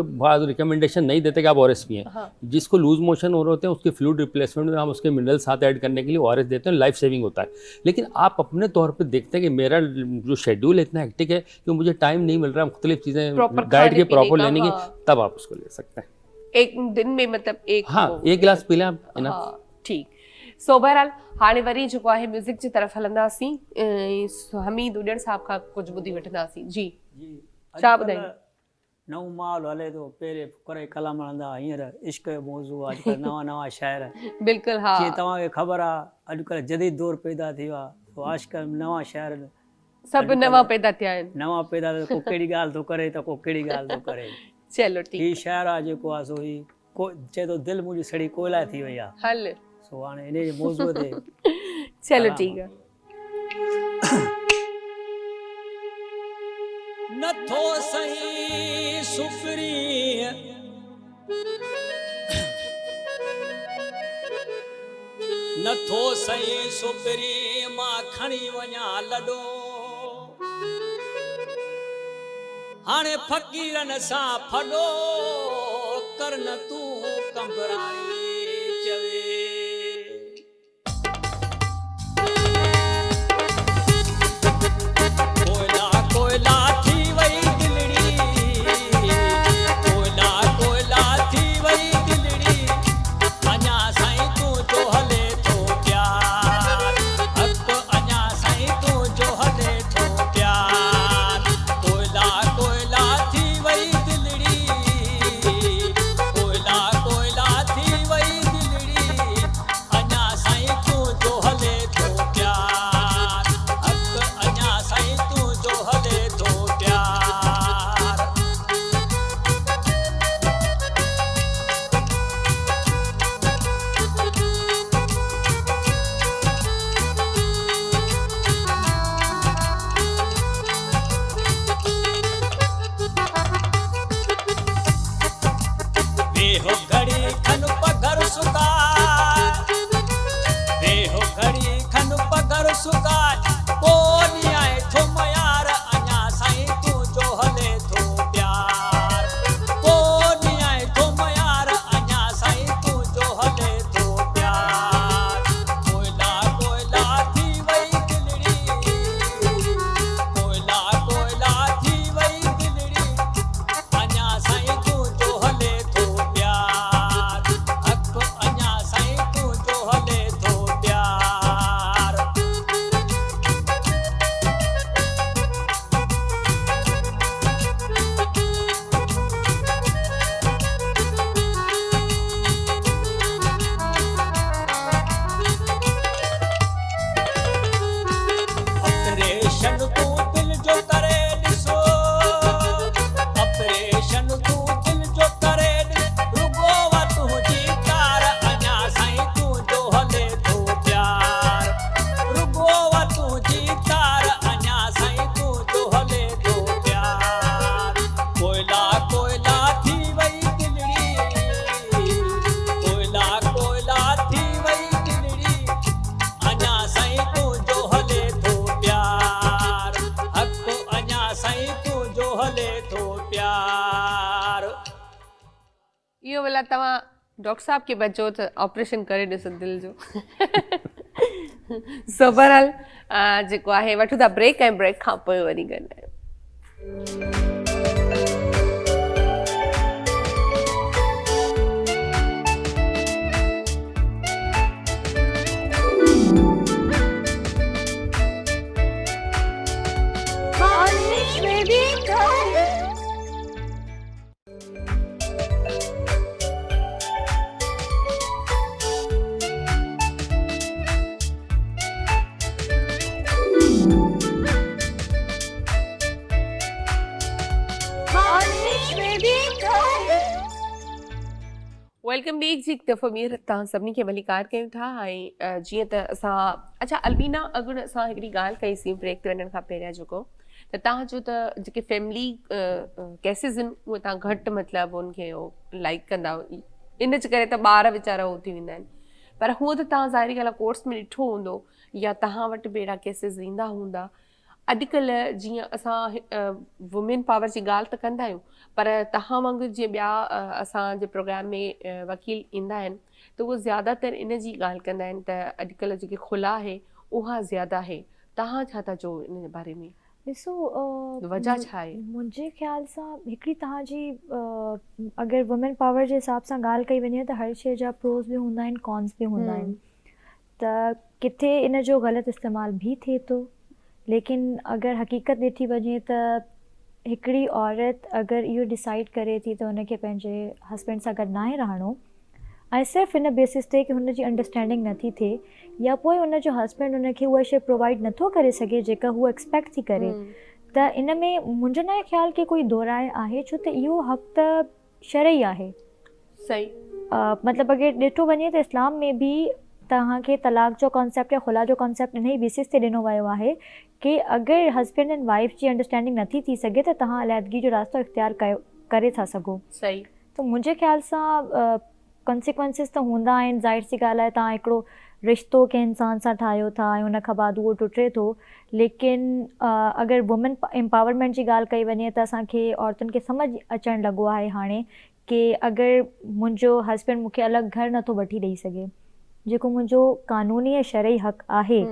रिकमेंडेशन नहीं देते कि आप ORS पिएं। जिसको लूज मोशन हो रहे होते हैं उसके फ्लूइड रिप्लेसमेंट में हम उसके मिनरल साथ ऐड करने के लिए ORS देते हैं, लाइफ सेविंग होता है। लेकिन आप अपने तौर पर देखते हैं कि मेरा जो शेड्यूल इतना हेक्टिक है कि मुझे टाइम नहीं मिल रहा मुख्तलिफ चीज़ें डाइट के प्रॉपर लेने की, तब आप उसको ले सकते हैं। एक दिन में मतलब एक एक गिलास पी लें आप। ठीक। सो बहरहाल हाणे वरी जेको आहे म्यूज़िक जी तरफ़ हलंदासीं। हमीद उॾड़ साहब खां कुझु ॿुधी वठंदासीं। जी छा ॿुधाईंदा? नओं माहौल हले थो, पहिरें करे कलाम हलंदा, हींअर इश्क जो मौज़ू, अॼुकल्ह नवां शाइर। बिल्कुलु, हा। जीअं तव्हांखे ख़बर आहे अॼुकल्ह जदीद दौर पैदा थियो आहे, तो आजकल नवां शाइर सभु नवां पैदा थिया आहिनि। नवां पैदा, को कहिड़ी ॻाल्हि थो करे त को कहिड़ी ॻाल्हि थो करे। चलो ठीक। ही शाइर आहे जेको आहे सो ही चए थो दिलि मुंहिंजी सड़ी कोयला थी वई आहे। हल सो हाणे इन जे मौज़ूअ ते चलो ठीक है। नथो सही सुपरी नथो सही सुपरी मां खणी वञा लॾो, हाणे फ़क़ीरनि सां फॾो कर न तूं कंबराणी चवे। कोयला कोयला थी वई दिलड़ी, कोयला कोयला थी वई दिलड़ी, अञा साईं तूं जो हले थो प्यार, हक़ अञा साईं तूं जो हले थो प्यार। कोयला कोयला थी वई दिलड़ी, कोयला कोयला थी वई इहो भला तव्हां डॉक्टर साहब खे बचो त ऑपरेशन करे ॾिसो दिलि जो सो बहरहाल जेको आहे वठूं था ब्रेक ऐं ब्रेक खां पोइ वरी ॻाल्हायूं। वेलकम बैक जी, हिकु दफ़ो ॿीहर तव्हां सभिनी खे मलिकार कयूं था। ऐं जीअं त असां अच्छा अलबीना अॻु असां हिकिड़ी ॻाल्हि कईसीं ब्रेक ते वञण खां पहिरियां जेको त तव्हांजो त जेके फैमिली केसिस आहिनि उहे तव्हां घटि मतिलबु उनखे लाइक कंदा, इन जे करे त ॿार वीचारा उहो थी वेंदा आहिनि। पर हूअं त तव्हां ज़ाहिरी ॻाल्हि आहे कोर्स में ॾिठो हूंदो या तव्हां वटि बि अहिड़ा केसिस ईंदा हूंदा। अॼुकल्ह जीअं असां वुमेन पावर जी ॻाल्हि त कंदा आहियूं, पर तव्हां वांगुरु जीअं ॿिया असांजे प्रोग्राम में वकील ईंदा आहिनि त उहे ज़्यादातर इन जी ॻाल्हि कंदा आहिनि त अॼुकल्ह जेकी खुला आहे उहा ज़्यादा आहे। तव्हां छा था चओ इन जे बारे में? ॾिसो वजह छा आहे? मुंहिंजे ख़्याल सां हिकिड़ी तव्हांजी अगरि वुमेन पावर जे हिसाब सां ॻाल्हि कई वञे त हर शइ जा प्रोस बि हूंदा आहिनि, कॉन्स बि हूंदा आहिनि। त किथे इन जो ग़लति इस्तेमालु बि थिए थो, लेकिन अगरि हक़ीक़त ॾिठी वञे त हिकिड़ी औरत अगरि इहो डिसाइड करे थी त हुनखे पंहिंजे हस्बैंड सां गॾु नाहे रहणो ऐं सिर्फ़ु इन बेसिस ते कि हुनजी अंडरस्टैंडिंग नथी थिए या पोइ हुनजो हस्बैंड हुनखे उहा शइ प्रोवाइड नथो करे सघे जेका हूअ एक्सपेक्ट थी करे, त इन में मुंहिंजो न ख़्याल कि कोई दोराए आहे, छो त इहो हक़ त शरई आहे। सही मतिलबु अगरि ॾिठो वञे त इस्लाम में बि तव्हांखे तलाक जो कॉन्सेप्ट या खुला जो कॉन्सेप्ट इन ई बेसिस ते ॾिनो वियो आहे कि अगरि हस्बैंड एंड वाइफ जी अंडरस्टैंडिंग नथी थी सघे त तव्हां अलहदगी जो रास्तो इख़्तियार करे था सघो। सही। त मुंहिंजे ख़्याल सां कॉन्सिक्वेंसिस त हूंदा आहिनि। ज़ाहिर सी ॻाल्हि आहे तव्हां हिकिड़ो रिश्तो कंहिं इंसान सां ठाहियो था ऐं हुन खां बाद उहो टुटे थो, लेकिन अगरि वुमेन एम्पावरमेंट जी ॻाल्हि कई वञे त असांखे औरतुनि खे सम्झ अचणु लॻो आहे हाणे कि अगरि मुंहिंजो हस्बैंड मूंखे अलॻि घर नथो वठी ॾेई सघे, जेको मुंहिंजो क़ानूनी ऐं शरई हक़ आहे,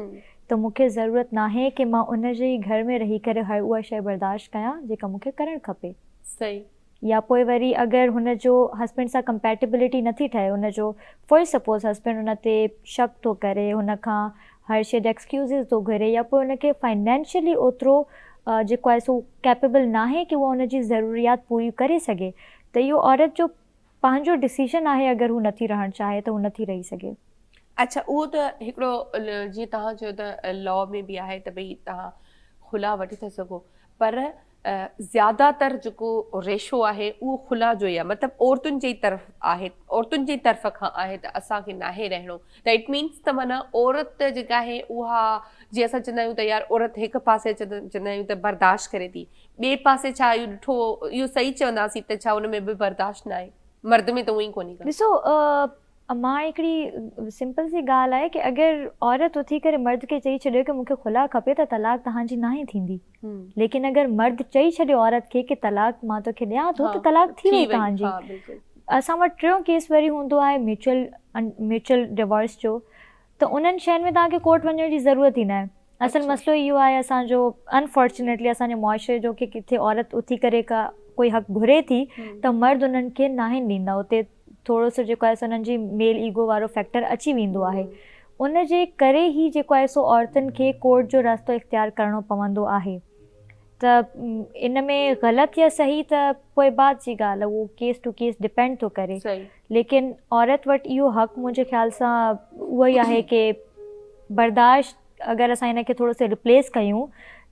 त मूंखे ज़रूरत नाहे कि मां उन जे घर में रही करे हर उहा शइ बर्दाश्त कयां जेका मूंखे करणु खपे। सही। या पोइ वरी अगरि हुनजो हस्बैंड सां कंपैटिबिलिटी नथी ठहे, हुनजो फॉर सपोज़ हस्बैंड हुन ते शक थो करे, हुन खां हर शइ जा एक्सक्यूज़िस थो घुरे या पोइ हुनखे फाइनेंशियली ओतिरो जेको आहे सो कैपेबल नाहे कि उहा हुनजी ज़रूरियात पूरी करे सघे, त इहो औरत जो पंहिंजो डिसीजन आहे। अगरि हू नथी रहणु चाहे त हू नथी रही सघे। अच्छा, उहो त हिकिड़ो जीअं तव्हां चयो त लॉ में बि आहे त भई तव्हां खुला वठी था सघो, पर ज़्यादातर जेको रेशो आहे उहो खुला जो ई आहे, मतिलबु औरतुनि जे तरफ़ आहे, औरतुनि जे तरफ़ खां आहे त असांखे नाहे रहणो। त इट मीन्स त माना औरत जेका आहे उहा जीअं असां चवंदा आहियूं त यार औरत हिकु पासे चवंदा आहियूं त बर्दाश्त करे थी, ॿिए पासे छा इहो ॾिठो इहो सही चवंदासीं त छा हुन में बि बर्दाश्त न आहे, मर्द में त उहो ई कोन्हे। ॾिसो मां हिकिड़ी सिंपल सी ॻाल्हि आहे कि अगरि औरत उथी करे मर्द खे चई छॾियो कि मूंखे खुला खपे त तलाक तव्हांजी नाहे थींदी, लेकिन अगरि मर्द चई छॾियो औरत खे कि तलाक मां तोखे ॾियां थो त तलाक थी वई तव्हांजी। असां वटि टियों केस वरी हूंदो आहे म्यूचुअल डिवोर्स जो, त उन्हनि शयुनि में तव्हांखे कोर्ट वञण जी ज़रूरत ई न आहे। असल मसइलो इहो आहे असांजो अनफॉर्चुनेटली असांजे मुआशरे जो कि किथे औरत उथी करे का कोई हक़ घुरे थी त मर्द उन्हनि खे नाहे ॾींदा, उते थोरो सो जेको आहे सो हुननि जी मेल ईगो वारो फैक्टर अची वेंदो आहे। उन जे करे ई जेको आहे सो औरतुनि खे कोर्ट जो रास्तो इख़्तियार करिणो पवंदो आहे। त इन में ग़लति या सही त पोइ बाद जी ॻाल्हि आहे, उहो केस टू केस डिपेंड थो करे, लेकिन औरत वटि इहो हक़ मुंहिंजे ख़्याल सां उहो ई आहे कि बर्दाश्त अगरि असां हिन खे थोरो सो रिप्लेस कयूं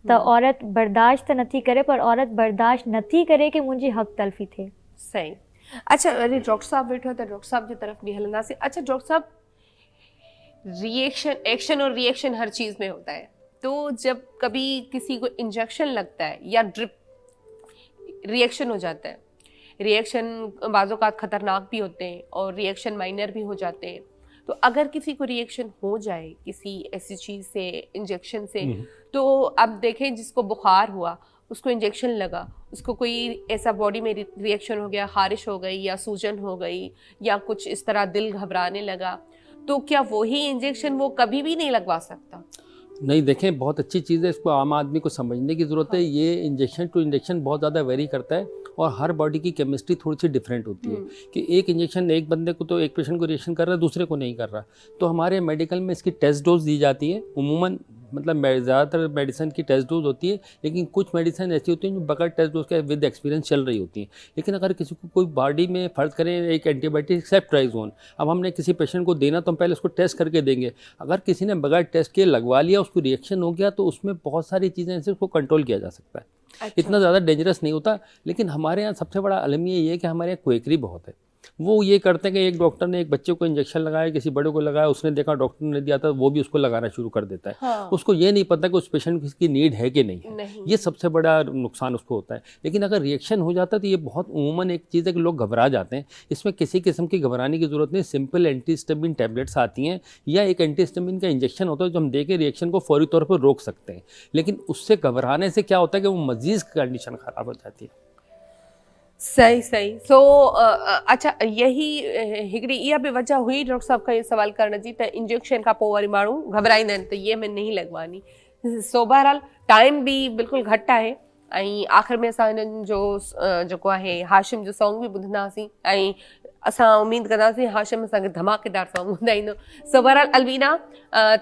त औरत बर्दाश्त त नथी करे, पर औरत बर्दाश्त नथी करे कि मुंहिंजी हक़ तलफ़ी थिए। सही। अच्छा, अरे डॉक्टर साहब वेठो है तो डॉक्टर साहब की तरफ भी हलंदासीं। अच्छा डॉक्टर साहब, रिएक्शन, एक्शन और रिएक्शन हर चीज़ में होता है, तो जब कभी किसी को इंजेक्शन लगता है या ड्रिप रिएक्शन हो जाता है, रिएक्शन बाज़ों का ख़तरनाक भी होते हैं और रिएक्शन माइनर भी हो जाते हैं, तो अगर किसी को रिएक्शन हो जाए किसी ऐसी चीज़ से, इंजेक्शन से, तो अब देखें जिसको बुखार हुआ उसको इंजेक्शन लगा, उसको कोई ऐसा बॉडी में रिएक्शन हो गया, खारिश हो गई या सूजन हो गई या कुछ इस तरह दिल घबराने लगा, तो क्या वही इंजेक्शन वो कभी भी नहीं लगवा सकता? नहीं, देखें, बहुत अच्छी चीज़ है, इसको आम आदमी को समझने की ज़रूरत है। ये इंजेक्शन टू इंजेक्शन बहुत ज़्यादा वेरी करता है और हर बॉडी की केमिस्ट्री थोड़ी सी डिफरेंट होती है कि एक इंजेक्शन एक बंदे को, तो एक पेशेंट को रिएक्शन कर रहा है, दूसरे को नहीं कर रहा। तो हमारे मेडिकल में इसकी टेस्ट डोज दी जाती है। उमूमन मतलब ज़्यादातर मेडिसिन की टेस्ट डोज होती है, लेकिन कुछ मेडिसिन ऐसी होती हैं जो बगैर टेस्ट डोज के विद एक्सपीरियंस चल रही होती हैं। लेकिन अगर किसी को कोई बॉडी में फ़र्ज करें एक एंटीबायोटिक सेफ्ट्राइजोन, अब हमने किसी पेशेंट को देना तो हम पहले उसको टेस्ट करके देंगे। अगर किसी ने बगैर टेस्ट के लगवा लिया, उसको रिएक्शन हो गया, तो उसमें बहुत सारी चीज़ें ऐसे उसको कंट्रोल किया जा सकता है। अच्छा। इतना ज़्यादा डेंजरस नहीं होता। लेकिन हमारे यहाँ सबसे बड़ा अलमिया ये है कि हमारे यहाँ क्वेकरी बहुत है। वो ये करते हैं कि एक डॉक्टर ने एक बच्चे को इंजेक्शन लगाया, किसी बड़े को लगाया, उसने देखा डॉक्टर ने दिया था, वो भी उसको लगाना शुरू कर देता है। हाँ। उसको ये नहीं पता कि उस पेशेंट की नीड है कि नहीं है। ये सबसे बड़ा नुकसान उसको होता है। लेकिन अगर रिएक्शन हो जाता है तो ये बहुत उमूमन एक चीज़ है कि लोग घबरा जाते हैं। इसमें किसी किस्म की घबराने की ज़रूरत नहीं। सिंपल एंटीहिस्टामिन टैबलेट्स आती हैं या एक एंटीहिस्टामिन का इंजेक्शन होता है जो हम दे के रिएक्शन को फौरी तौर पर रोक सकते हैं। लेकिन उससे घबराने से क्या होता है कि वो मजीद कंडीशन ख़राब हो जाती है। सही सही। सो अच्छा, यही हिकिड़ी इहा बि वजह हुई डॉक्टर साहब खां इहो सवाल करण जी त इंजेक्शन खां पोइ वरी माण्हू घबराईंदा आहिनि त ये में नहीं लगवानी। सो बहरहाल टाइम बि बिल्कुलु घटि आहे ऐं आख़िर में असां हिननि जो जेको आहे हाशिम जो सॉन्ग बि ॿुधंदासीं ऐं असां उमेद कंदासीं हाशिम असांखे धमाकेदार सॉन्ग ॿुधाईंदो। सो बहरहाल अलवीना,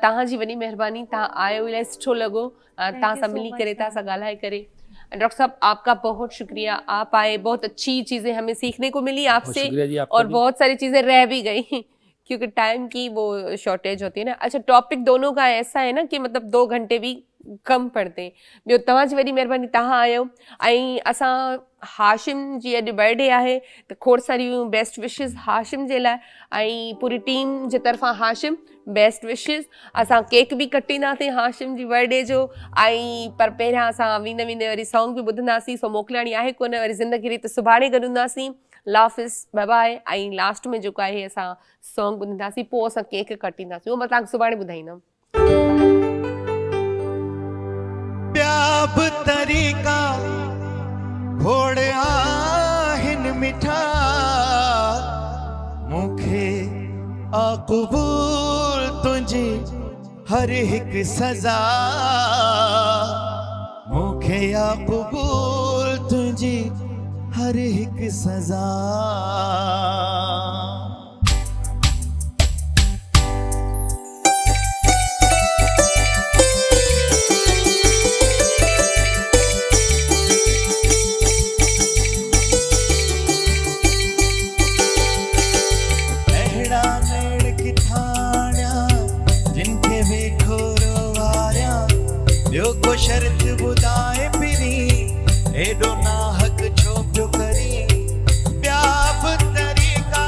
तव्हांजी वॾी महिरबानी, तव्हां आयो, इलाही सुठो लॻो तव्हां सां मिली करे, तव्हां सां ॻाल्हाए करे। डॉक्टर साहब आपका बहुत शुक्रिया, आप आए, बहुत अच्छी चीज़ें हमें सीखने को मिली आपसे और बहुत सारी चीज़ें रह भी गई क्योंकि टाइम की वो शॉर्टेज होती है ना। अच्छा, टॉपिक दोनों का ऐसा है ना कि मतलब 2 घंटे भी कम पड़ते हैं। ॿियो तव्हांजी वॾी महिरबानी, तव्हां आयो ऐं असां हाशिम जी अॼु बर्थडे आहे त खोड़ सारियूं बेस्ट विशिस हाशिम जे लाइ ऐं पूरी टीम जे तरफ़ां हाशिम बेस्ट विशिस। असां केक बि कटींदासीं हाशिम जी बर्थडे जो ऐं पर पहिरियां असां वेंदे वेंदे वरी सॉन्ग बि ॿुधंदासीं। सो मोकिलाणी आहे कोन, वरी ज़िंदगी रीत सुभाणे गॾु हूंदासीं। लाफ़िज़, बाय बाय। ऐं लास्ट में जेको आहे असां सॉन्ग ॿुधंदासीं, पोइ असां केक कटींदासीं, उहो मां तव्हांखे सुभाणे ॿुधाईंदमि। ॿिया बि तरीक़ा खोड़ आहिनि मिठा, मूंखे क़बूल तुंहिंजी हर हिकु सज़ा, मूंखे क़बूल तुंहिंजी हर हिकु सज़ा। को शर्त ॿुधाए पिरी एॾो ना हक़ छो पियो करी, ॿिया बि तरीक़ा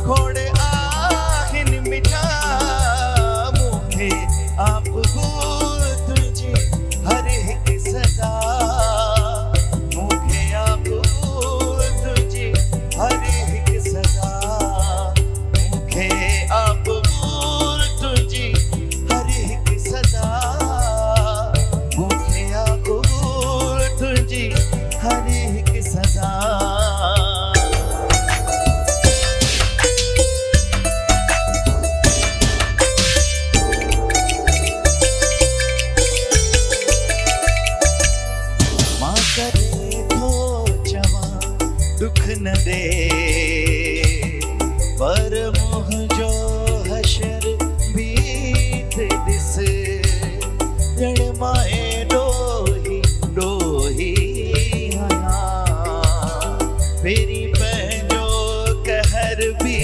खोड़ आहिनि मिठा, मूंखे क़बूल तुंहिंजी हर हिकु सज़ा, मूंखे क़बूल तुंहिंजी हर हिकु सज़ा, मूंखे क़बूल तुंहिंजी हर हिकु सज़ा, हर हिकु सज़ा। मां करे थो चवां दुख न दे, पर मुंहिंजो हशर बि ॾिस, ॼण मां ॾोही फेरी पंहिंजो कहर बि